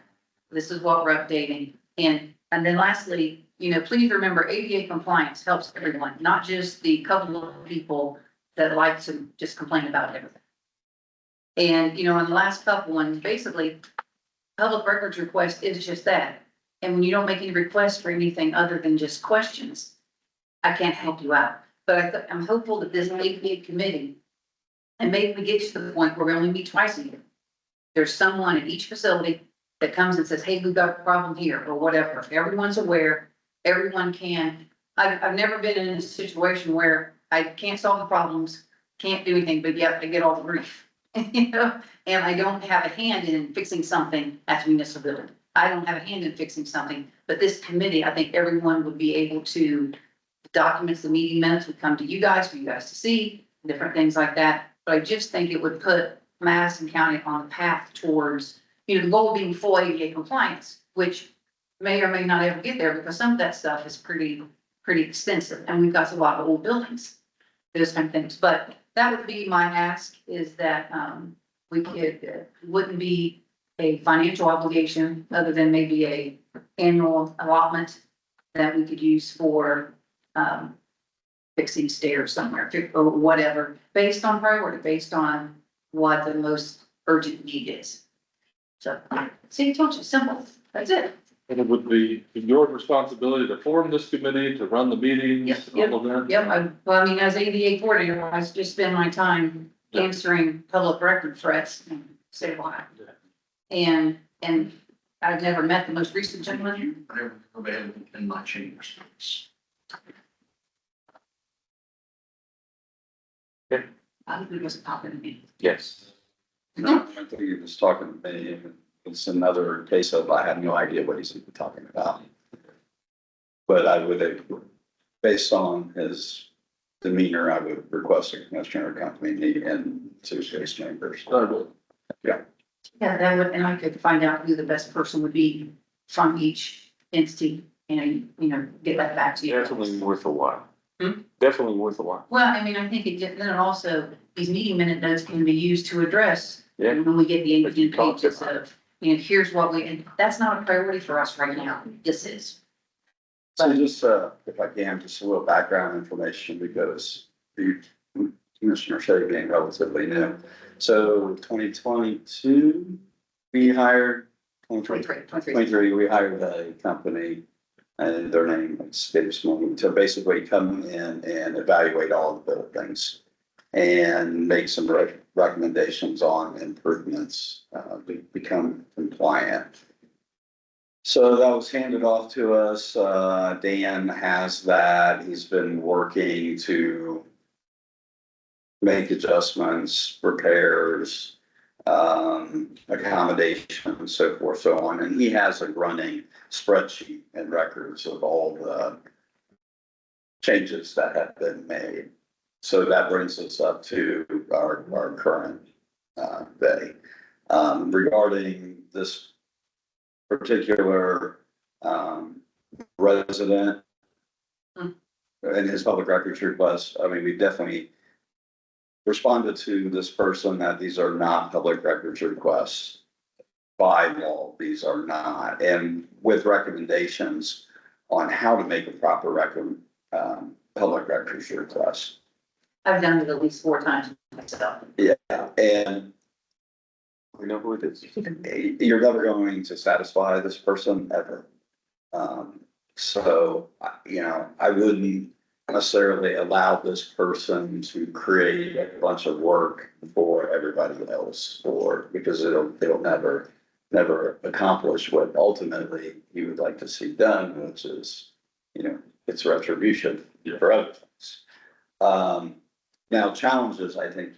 This is what we're updating. And then lastly, please remember ADA compliance helps everyone, not just the couple of people that like to just complain about everything. And, in the last couple ones, basically, public records request is just that. And when you don't make any requests for anything other than just questions, I can't help you out. But I'm hopeful that this ADA committee, and maybe we get to the point where we only meet twice a year. There's someone at each facility that comes and says, hey, we've got a problem here, or whatever. If everyone's aware, everyone can. I've never been in a situation where I can't solve the problems, can't do anything, but yet I get all the grief. And I don't have a hand in fixing something at the municipality. I don't have a hand in fixing something, but this committee, I think everyone would be able to, the documents, the meeting minutes would come to you guys for you guys to see. different things like that. But I just think it would put Madison County on the path towards, the goal being full ADA compliance, which may or may not ever get there because some of that stuff is pretty extensive and we've got a lot of old buildings, those kind of things. But that would be my ask is that, we could, wouldn't be a financial obligation other than maybe a annual allotment that we could use for, fixing stairs somewhere or whatever, based on priority, based on what the most urgent need is. So, see, I told you, simple, that's it. And it would be your responsibility to form this committee, to run the meetings, all of that? Yep, well, I mean, as ADA coordinator, I just spend my time answering public record threats and say why. And I've never met the most recent gentleman. Available in my chambers. I think he was talking to me. Yes. No, I think he was talking to me. It's another case of I have no idea what he's even talking about. But I would, based on his demeanor, I would request a commissioner accompany me into his chambers. Yeah, that would, and I could find out who the best person would be from each entity and, get that back to you. Definitely worth a while. Hmm? Definitely worth a while. Well, I mean, I think then also, these meeting minute notes can be used to address. Yeah. When we get the But you 18 talked pages about of, here's what and that's not a priority for us right now. This is. So just, if I can, just a little background information because the Commissioner Shea being relatively new. So 2022, we hired, 2023, we hired a company and their name escapes me to basically come in and evaluate all the buildings and make some recommendations on improvements, to become compliant. So that was handed off to us. Dan has that. He's been working to make adjustments, repairs, accommodations, so forth, so on. And he has a running spreadsheet and records of all the changes that have been made. So that brings us up to our current day. Regarding this particular resident and his public records request, I mean, we definitely responded to this person that these are not public records requests. By law, these are not, and with recommendations on how to make a proper public records request. I've done it at least 4 times myself. Yeah, and We know who it is. you're never going to satisfy this person ever. So, I wouldn't necessarily allow this person to create a bunch of work for everybody else, because they'll never accomplish what ultimately you would like to see done, which is, it's retribution for other things. Now, challenges I think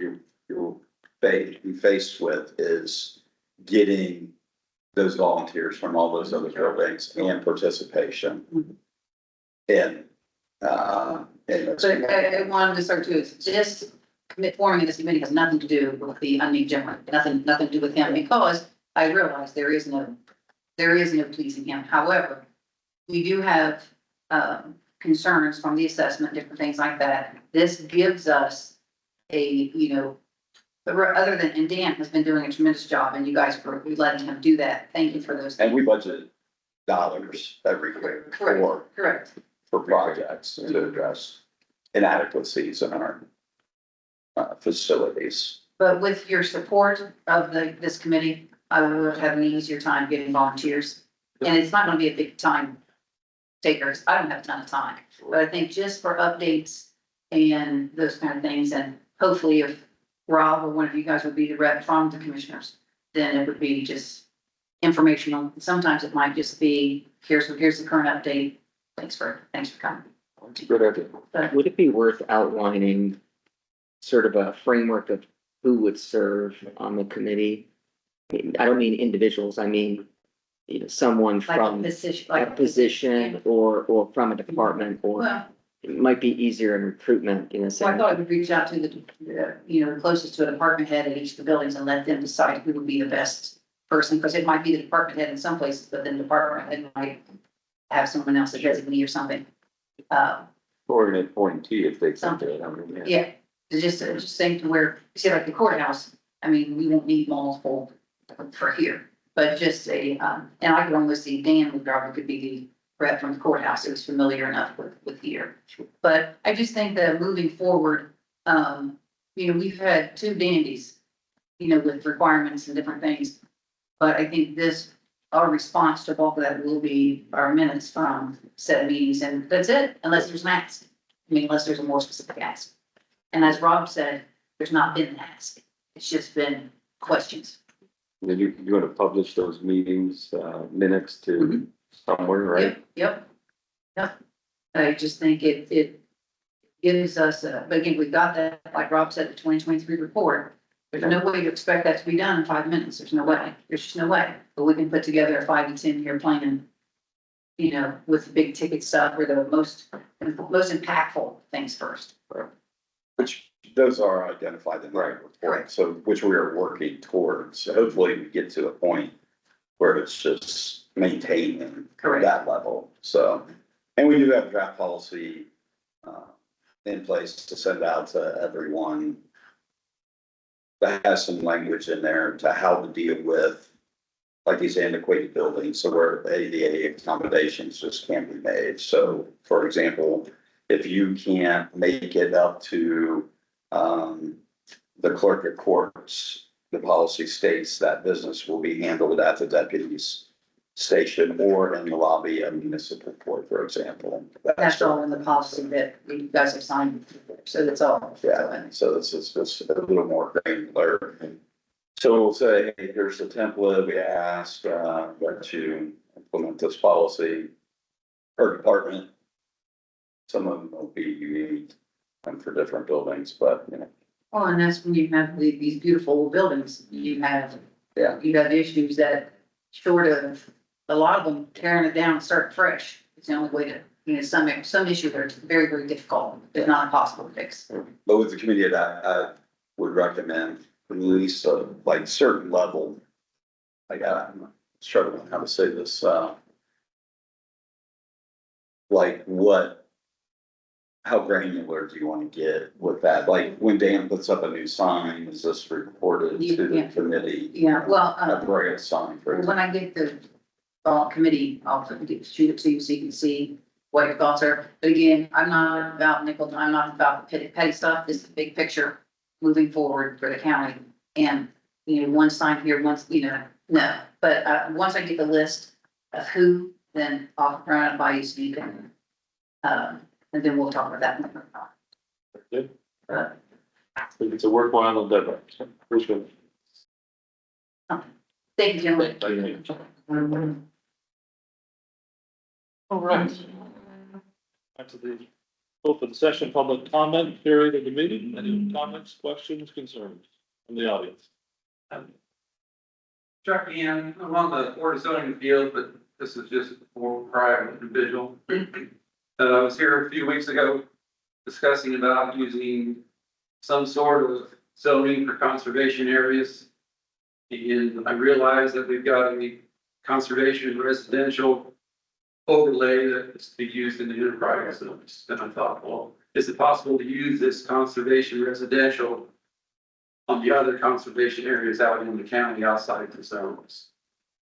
you'll be faced with is getting those volunteers from all those other buildings and participation in. So I wanted to start to, just forming this committee has nothing to do with the unnamed gentleman, nothing to do with him, because I realize there is no pleasing him. However, we do have, concerns from the assessment, different things like that. This gives us other than, and Dan has been doing a tremendous job, and you guys for letting him do that. Thank you for those. And we budget dollars every year Correct. for projects to address inadequacies in our facilities. But with your support of this committee, I would have an easier time getting volunteers. And it's not gonna be a big time takers. I don't have a ton of time, but I think just for updates and those kind of things, and hopefully if Rob or one of you guys would be the rep from the commissioners, then it would be just informational. Sometimes it might just be, here's the current update. Thanks for coming. It's a good idea. Would it be worth outlining sort of a framework of who would serve on the committee? I don't mean individuals, I mean, someone Like a from position, a position or from a department or, Well, it might be easier in recruitment in a So I sense. thought I would reach out to the closest to a department head at each of the buildings and let them decide who would be the best person, because it might be the department head in some places, but then the department head might have someone else that designate or something. Or an appointee if they think that, I mean, yeah. Yeah, it's just saying to where, see, like the courthouse, I mean, we won't need multiple for here, but just and I could almost see Dan would probably could be the rep from the courthouse, it was familiar enough with here. But I just think that moving forward, we've had two dandies, with requirements and different things. But I think our response to bulk of that will be our minutes from set meetings, and that's it, unless there's an ask. I mean, unless there's a more specific ask. And as Rob said, there's not been an ask, it's just been questions. Then you want to publish those meetings, minutes to somewhere, right? Yep. I just think it gives us, but again, we got that, like Rob said, the 2023 report. There's no way to expect that to be done in 5 minutes. There's no way. There's just no way. But we can put together a 5 to 10 year plan, with the big ticket stuff or the most impactful things first. Which those are identified in the report, Correct. so which we are working towards. So hopefully we get to a point where it's just maintaining Correct. that level. So, and we do have draft policy in place to send out to everyone that has some language in there to how to deal with like these antiquated buildings, so where ADA accommodations just can't be made. So, for example, if you can't make it up to the clerk of courts, the policy states that business will be handled at the deputy's station or in the lobby of municipal court, for example. That's all in the policy that you guys have signed. So that's all. Yeah, so this is just a little more granular. So we'll say, hey, here's the template we asked, that you implement this policy per department. Some of them will be unique for different buildings, but, Well, and that's when you have these beautiful buildings, you have issues that short of, a lot of them tearing it down and starting fresh. It's the only way to, some issues are very, very difficult, if not impossible to fix. but with the committee that I would recommend at least a like certain level. Like I'm struggling how to say this, like how granular do you want to get with that? Like when Dan puts up a new sign, is this reported to the committee? Yeah, well, A brand sign, for example. when I get the committee, I'll shoot it to you so you can see what your thoughts are. But again, I'm not about nickel, I'm not about the petty stuff. This is the big picture moving forward for the county. And, one sign here, no. But, once I get the list of who, then I'll run it by you so you can, and then we'll talk about that. Good. Uh, I think it's a worthwhile endeavor. Appreciate it. Thank you, gentlemen. Thank you. All right. Back to the open session public comment period of the meeting. Any comments, questions, concerns from the audience? Chuck Ian, I'm on the Board of Zoning Appeals, but this is just for private individual. I was here a few weeks ago discussing about using some sort of zoning for conservation areas. And I realized that we've got a conservation residential overlay that is to be used in the enterprise zones. And I thought, well, is it possible to use this conservation residential on the other conservation areas out in the county outside the zones?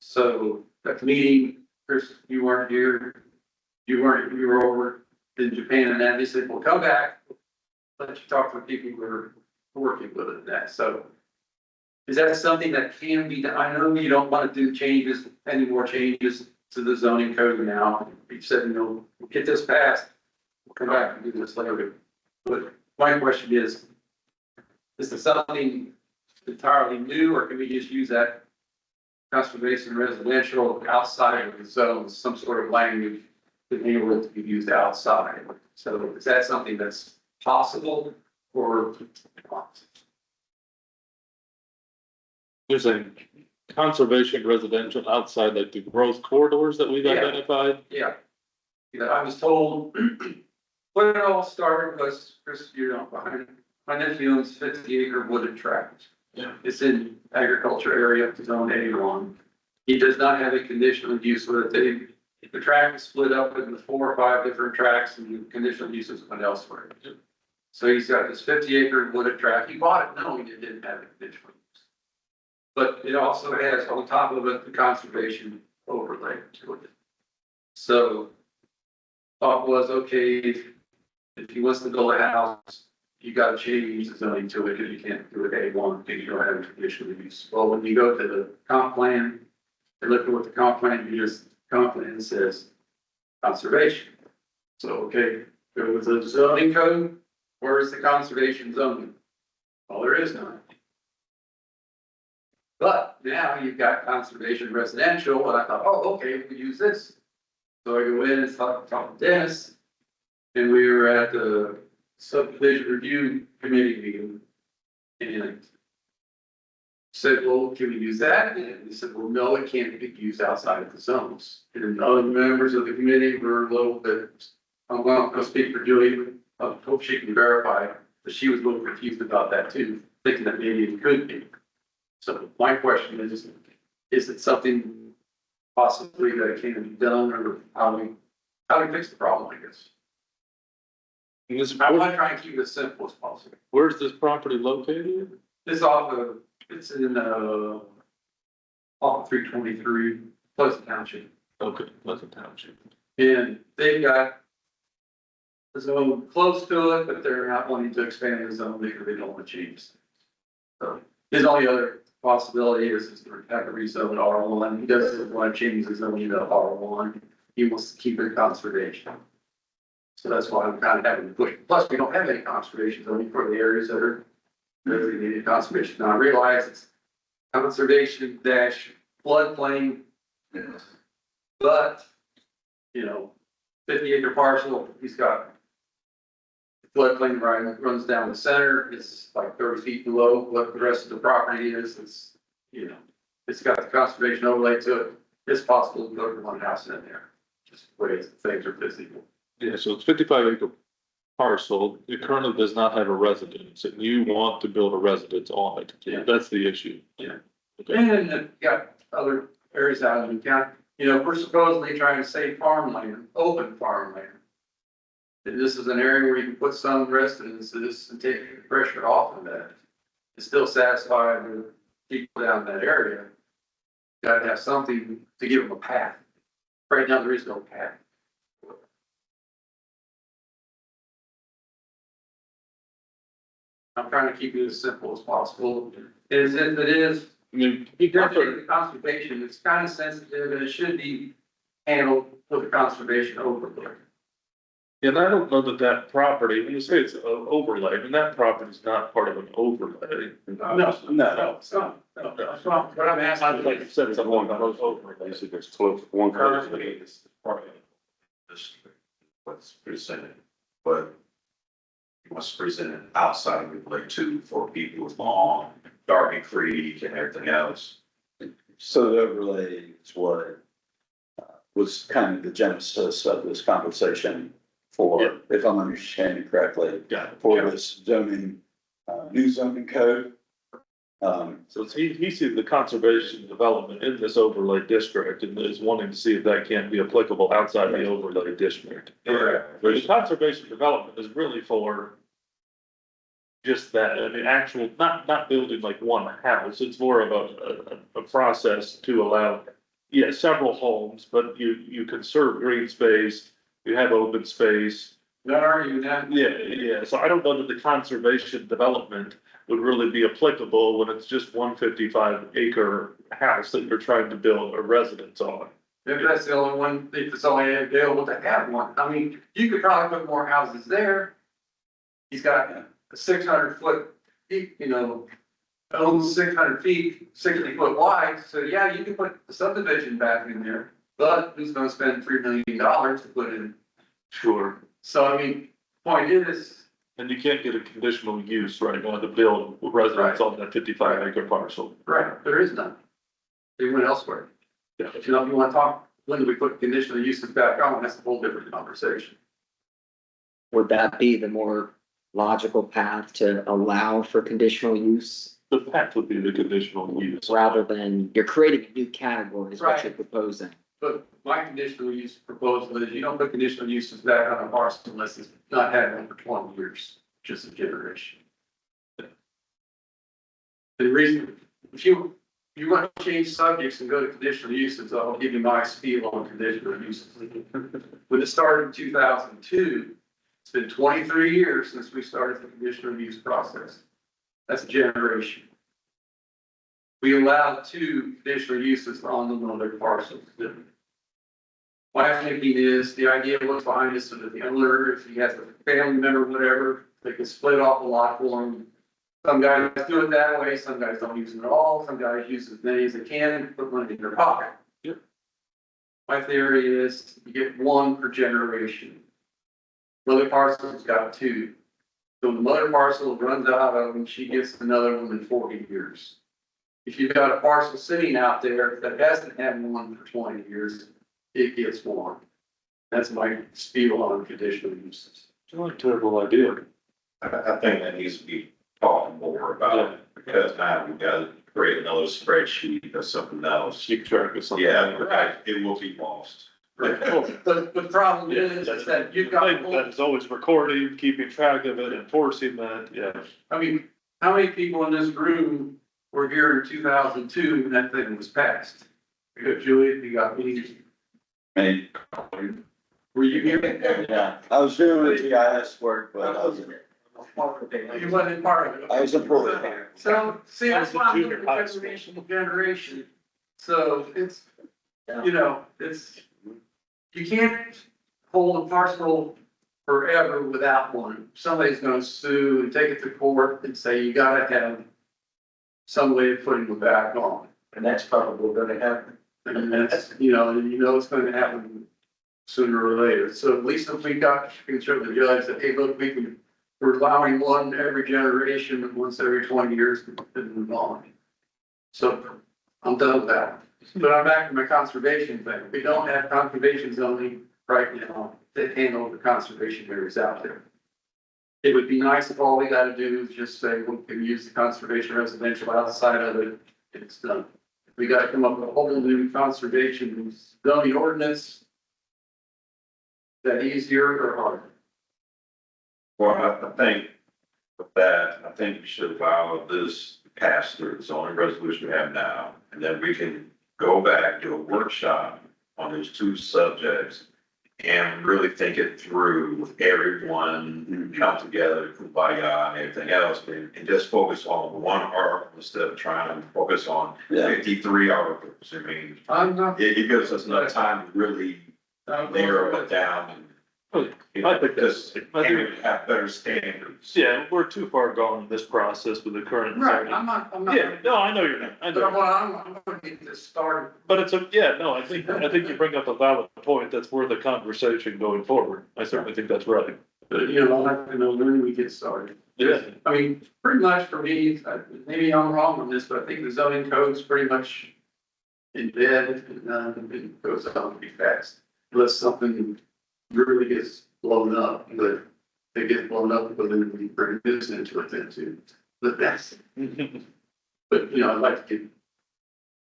So that meeting, Chris, you weren't here. You were over in Japan, and then they said, well, come back, let you talk to people who are working with it. That, so is that something that can be done? I know you don't want to do any more changes to the zoning code now. You said, get this passed, we'll come back and do this later. But my question is this something entirely new, or can we just use that conservation residential outside of the zones, some sort of language to enable it to be used outside? So is that something that's possible or? There's a conservation residential outside like the growth corridors that we've Yeah. identified. Yeah. I was told, What it all started was, Chris, you know, behind, my nephew owns 50-acre wooded tract. Yeah. It's in agriculture area, zone A1. He does not have a conditional use with it. The tract is split up into 4 or 5 different tracts and the conditional uses went elsewhere. So he's got this 50-acre wooded tract. He bought it knowing it didn't have a conditional use. But it also has on top of it, the conservation overlay to it. So thought was, okay, if he wants to build a house, you gotta change the zoning to it, because you can't do it A1, because you don't have a conditional use. Well, when you go to the comp plan, and look at what the comp plan is, comp plan says conservation. So, okay, go with the zoning code, where is the conservation zoning? Well, there is none. But now you've got conservation residential, and I thought, oh, okay, we use this. So I go in and talk to Dennis, and we were at the subdivision review committee meeting. And said, well, can we use that? And he said, well, no, it can't be used outside of the zones. And other members of the committee were a little bit, well, I'll speak for Julie, I hope she can verify, but she was a little confused about that too, thinking that maybe it could be. So my question is it something possibly that can be done, or how do we fix the problem, I guess? I want to try and keep it as simple as possible. Where's this property located? It's it's in, off of 323, Pleasant Township. Okay, Pleasant Township. And they've got the zone close to it, but they're not wanting to expand the zone because they don't want to change. So his only other possibility is to have a rezone R1. He doesn't want to change the zoning to R1. He wants to keep it conservation. So that's why I'm kind of having to push. Plus, we don't have any conservation zoning for the areas that are designated conservation. Now, I realize it's conservation dash floodplain. But, you know, 50-acre parcel, he's got floodplain runs down the center. It's like 30 feet below what the rest of the property is. It's, you know, it's got the conservation overlay to it. It's possible to put one house in there. Just the way things are physical. Yeah, so it's 55-acre parcel. It currently does not have a residence, and you want to build a residence on it. Yeah. That's the issue. Yeah. Okay. And you got other areas out in the county, you know, we're supposedly trying to save farmland, open farmland. And this is an area where you can put some residences and take the pressure off of that. And still satisfy the people down in that area. Gotta have something to give them a path. Right now, there is no path. I'm trying to keep it as simple as possible. Is if it is, I mean, the conservation, it's kind of sensitive and it should be handled with the conservation overlay. and I don't know that property, when you say it's an overlay, and that property is not part of an overlay. No, it's not. No, that's not what I'm asking. Like you said, it's a one overlay. Basically, there's close, one close. Currently, it's part of this, what's presented, but what's presented outside of the lake too, for people with long, Darby Creek and everything else. So the overlay is what was kind of the genesis of this conversation for, if I'm understanding correctly, Yeah. for this zoning, new zoning code. So he sees the conservation development in this overlay district and is wanting to see if that can't be applicable outside the overlay district. Correct. The conservation development is really for just that, I mean, actual, not building like one house, it's more of a process to allow, yeah, several homes, but you conserve green space, you have open space. Not arguing that. Yeah, so I don't know that the conservation development would really be applicable when it's just 155-acre house that you're trying to build a residence on. If that's the only one, if it's only available to have one, I mean, you could probably put more houses there. He's got a 600-foot, you know, owns 600 feet, 60-foot wide, so yeah, you can put the subdivision back in there. But who's gonna spend $3 million to put in? Sure. So I mean, point is, And you can't get a conditional use right now to build residence on that 55-acre parcel. right, there is none. They went elsewhere. Yeah. If you know, if you wanna talk, when do we put conditional uses back on, that's a whole different conversation. would that be the more logical path to allow for conditional use? The path would be the conditional use. Rather than, you're creating a new category is what you're Right. proposing. But my conditional use proposal is you don't put conditional uses back on a parcel unless it's not had one for 20 years, just a generation. The reason, if you want to change subjects and go to conditional uses, I'll give you my spiel on conditional uses. When it started in 2002, it's been 23 years since we started the conditional use process. That's a generation. We allowed 2 conditional uses on them on their parcels. My thinking is, the idea was behind this, so that the owner, if he has a family member, whatever, they can split off a lot for him. Some guys do it that way, some guys don't use it at all, some guys use as many as they can and put money in their pocket. Yep. My theory is you get 1 per generation. Mother parcel's got 2. So the mother parcel runs out of them, she gets another one in 40 years. If you've got a parcel sitting out there that hasn't had one for 20 years, it gets 1. That's my spiel on conditional uses. It's not a terrible idea. I think that needs to be talked more about it, because now we've got to create another spreadsheet or something else. Keep track of something. Yeah, right, it will be lost. But the problem is that you've got. That's always recording, keeping track of it, enforcing that, yeah. I mean, how many people in this room were here in 2002 when that thing was passed? You got Julie, you got me. Maybe, Were you here? yeah, I was doing GIS work, but I was, You wasn't part of it. I was employed here. So, see, that's why I'm looking Junior at high school. generation to generation. So it's, you know, it's, you can't hold a parcel forever without one. Somebody's gonna sue and take it to court and say you gotta have some way of putting it back on. And that's probably gonna happen. And that's, you know it's gonna happen sooner or later. So at least if we got, can show the judge that, hey, look, we're allowing 1 every generation, once every 20 years, and move on. So I'm done with that. But I'm back to my conservation thing. We don't have conservation zoning right now that handle the conservation areas out there. It would be nice if all we gotta do is just say, we can use the conservation residential outside of it, and it's done. We gotta come up with a whole new conservation zoning ordinance. Is that easier or harder? Well, I think with that, I think we should allow this pass through the zoning resolution we have now, and then we can go back, do a workshop on those 2 subjects and really think it through with everyone, come together, kumbaya and everything else, and just focus on 1 article instead of trying to focus on Yeah. 53 articles. I mean, I'm not. it gives us enough time to really narrow it down and, you know, I think that's, just I think, have better standards. yeah, we're too far gone in this process with the current. Right, zoning. I'm not. Yeah, no, I know you're not, I But know. I'm gonna get this started. But it's I think you bring up a valid point that's worth a conversation going forward. I certainly think that's right. But, you know, I'd like to know when we get started. Yeah. I mean, pretty much for me, maybe I'm wrong on this, but I think the zoning code's pretty much in bed, and it goes on pretty fast. Unless something really gets blown up, but if it gets blown up, but then we bring this into it then too. But that's, but, you know, I'd like to get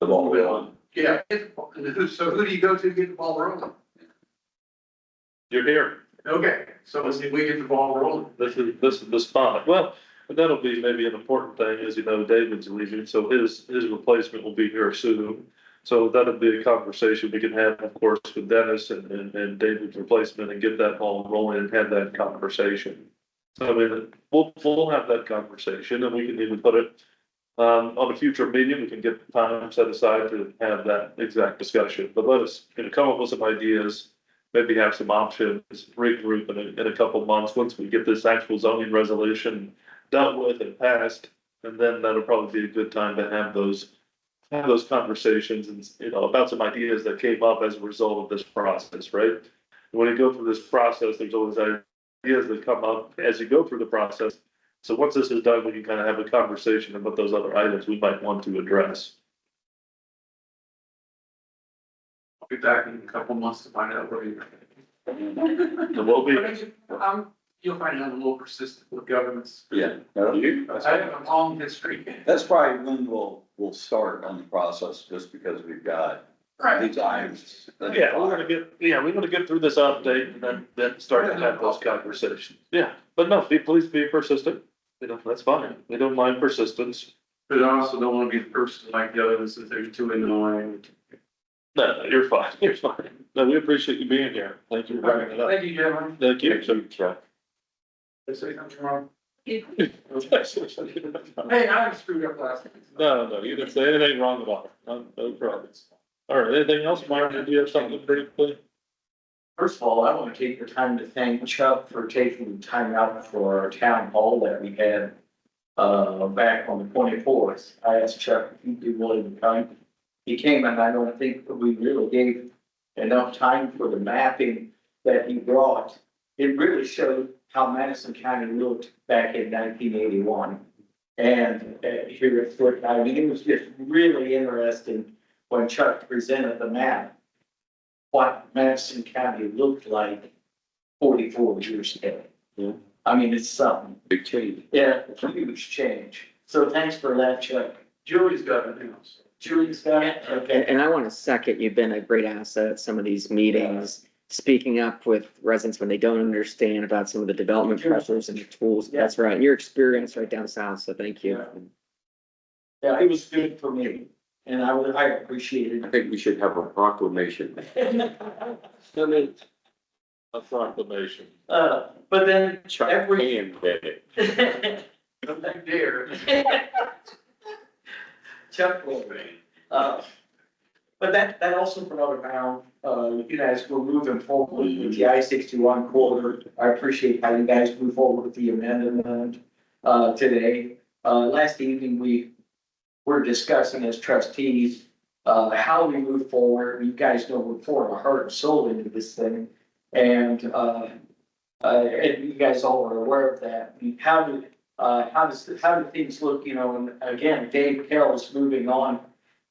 The ball rolling. yeah, so who do you go to get the ball rolling? You're here. Okay, so let's see if we get the ball rolling. This is the spot. Well, that'll be maybe an important thing, as you know, David's leaving, so his replacement will be here soon. So that'll be a conversation we can have, of course, with Dennis and David's replacement and get that ball rolling and have that conversation. So I mean, we'll have that conversation and we can even put it on a future meeting, we can get time set aside to have that exact discussion. But let us, come up with some ideas, maybe have some options, regroup in a couple of months, once we get this actual zoning resolution dealt with and passed. And then that'll probably be a good time to have those conversations and, about some ideas that came up as a result of this process, right? When you go through this process, there's always ideas that come up as you go through the process. So once this is done, we can kind of have a conversation about those other items we might want to address. I'll be back in a couple months to find out where you're. And we'll be, I'm you'll find I'm a little persistent with governments. Yeah. I have a long history. That's probably when we'll start on the process, just because we've got these items. Yeah, we want to get through this update and then start to have those conversations. Yeah, but no, please be persistent. You know, that's fine. We don't mind persistence. But I also don't want to be the person like the others that they're too annoying. No, you're fine. You're fine. No, we appreciate you being here. Thank you for bringing it up. Thank you, gentlemen. Thank you. Chuck. Did I say something wrong? No, Hey, I screwed up last night. you didn't say anything wrong at all. No problems. All right, anything else, Mark? Do you have something briefly? First of all, I want to take the time to thank Chuck for taking the time out for our town hall that we had back on the 24th. I asked Chuck if he'd be willing to come. He came, and I don't think that we really gave enough time for the mapping that he brought. It really showed how Madison County looked back in 1981. And here at Fort, I mean, it was just really interesting when Chuck presented the map, what Madison County looked like 44 years ago. Yeah. I mean, it's something. Big change. Yeah, huge change. So thanks for that, Chuck. Julie's got it now. Julie's got it? Okay. And I want to second, you've been a great asset at some of these meetings, speaking up with residents when they don't understand about some of the development pressures and the tools. Yeah. That's right. Your experience right down south, so thank you. Yeah, it was good for me, and I appreciate I think we should have a proclamation. it. A proclamation. But then Chuck every. Hand did it. Don't think dare. Chuck will be. But that also brought around, you guys were moving forward with the I-61 corridor. I appreciate how you guys move forward with the amendment, today. Last evening, we were discussing as trustees, how we move forward. You guys know we're pouring our heart and soul into this thing. And you guys all are aware of that. How do things look, you know, and again, Dave Carroll's moving on.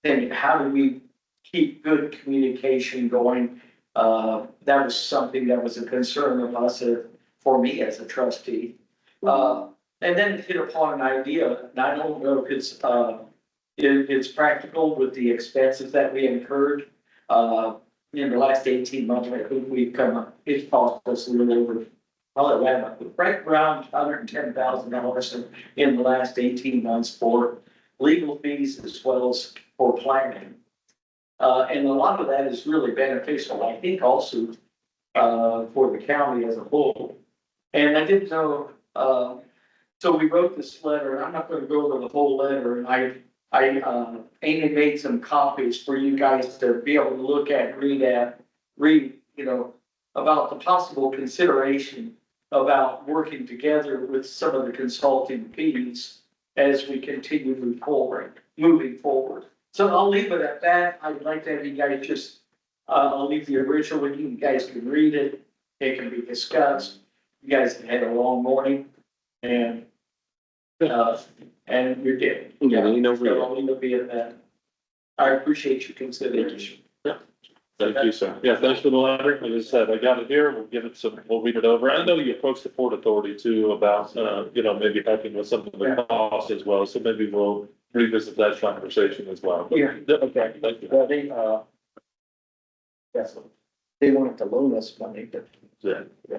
Then how do we keep good communication going? That was something that was a concern of us, for me as a trustee. And then hit upon an idea, and I don't know if it's practical with the expenses that we incurred. In the last 18 months, I think it's cost us a little over, right around $110,000 in the last 18 months for legal fees as well as for planning. And a lot of that is really beneficial, I think also, for the county as a whole. And I didn't know, so we wrote this letter, and I'm not gonna go over the whole letter, and Amy made some copies for you guys to be able to look at, read, you know, about the possible consideration about working together with some of the consulting fees as we continue moving forward. So I'll leave it at that. I'd like to have you guys just, I'll leave the original with you. You guys can read it. It can be discussed. You guys can have a long morning and you're good. Yeah, you know, So I'll leave it be at that. I appreciate your consideration. Thank you, sir. Yeah, thanks for the letter. Like I said, I got it here. We'll give it some, we'll read it over. I know you approached the Port Authority too about, you know, maybe helping with some of the costs as well. So maybe we'll revisit that conversation as well. But- Yeah. Okay, thank you. Well, yes, they wanted to loan us money, but. Yeah. Yeah.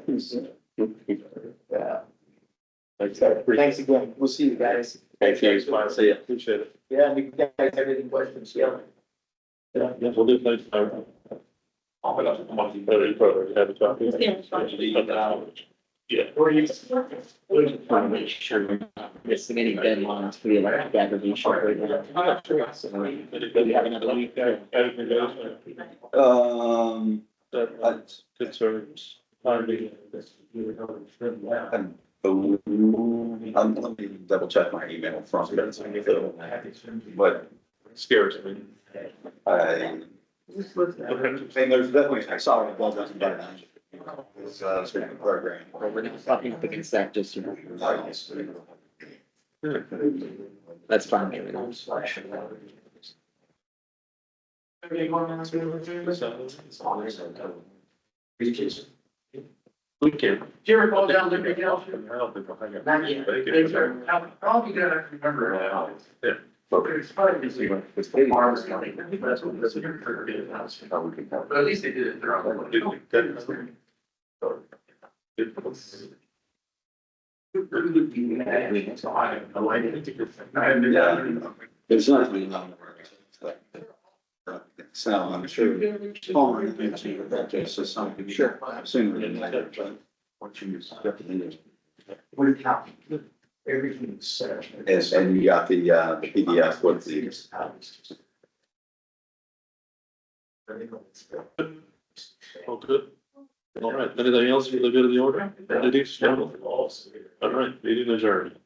Thanks again. We'll see you guys. Thank you. See ya. Appreciate it. Yeah, and if you guys have any questions, yeah. Yeah, we'll do things. Oh, my gosh, I'm on the very proud. Have a copy. Yeah. Or you. Want to make sure we're not missing any deadlines for the electric aggregation. So, we have another week there. That's concerns. Let me double check my email from, but Scares me. I mean, there's definitely, I saw it, well, doesn't matter. It's a program. We're not bumping up against that just, you know, that's fine. You know. We can. Did you ever go down Liberty Hill? I don't think I'll hang out. Not yet. Thank you. It's, all you gotta remember. Yeah. Okay, it's probably easy, but it's big farmers coming. I think that's what that's what you're for good house. But at least they did it. They're on. There's nothing on the work. So I'm sure. Paul might mention that there's just something. Sure. Sooner than later, but once you step in. We've got everything's set. And you got the PDF with the. Oh, good. All right, anything else for the good of the order? Ladies, gentlemen? All right, meeting adjourned.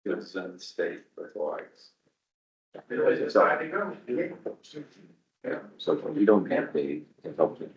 It's in the state before So we don't have to help you.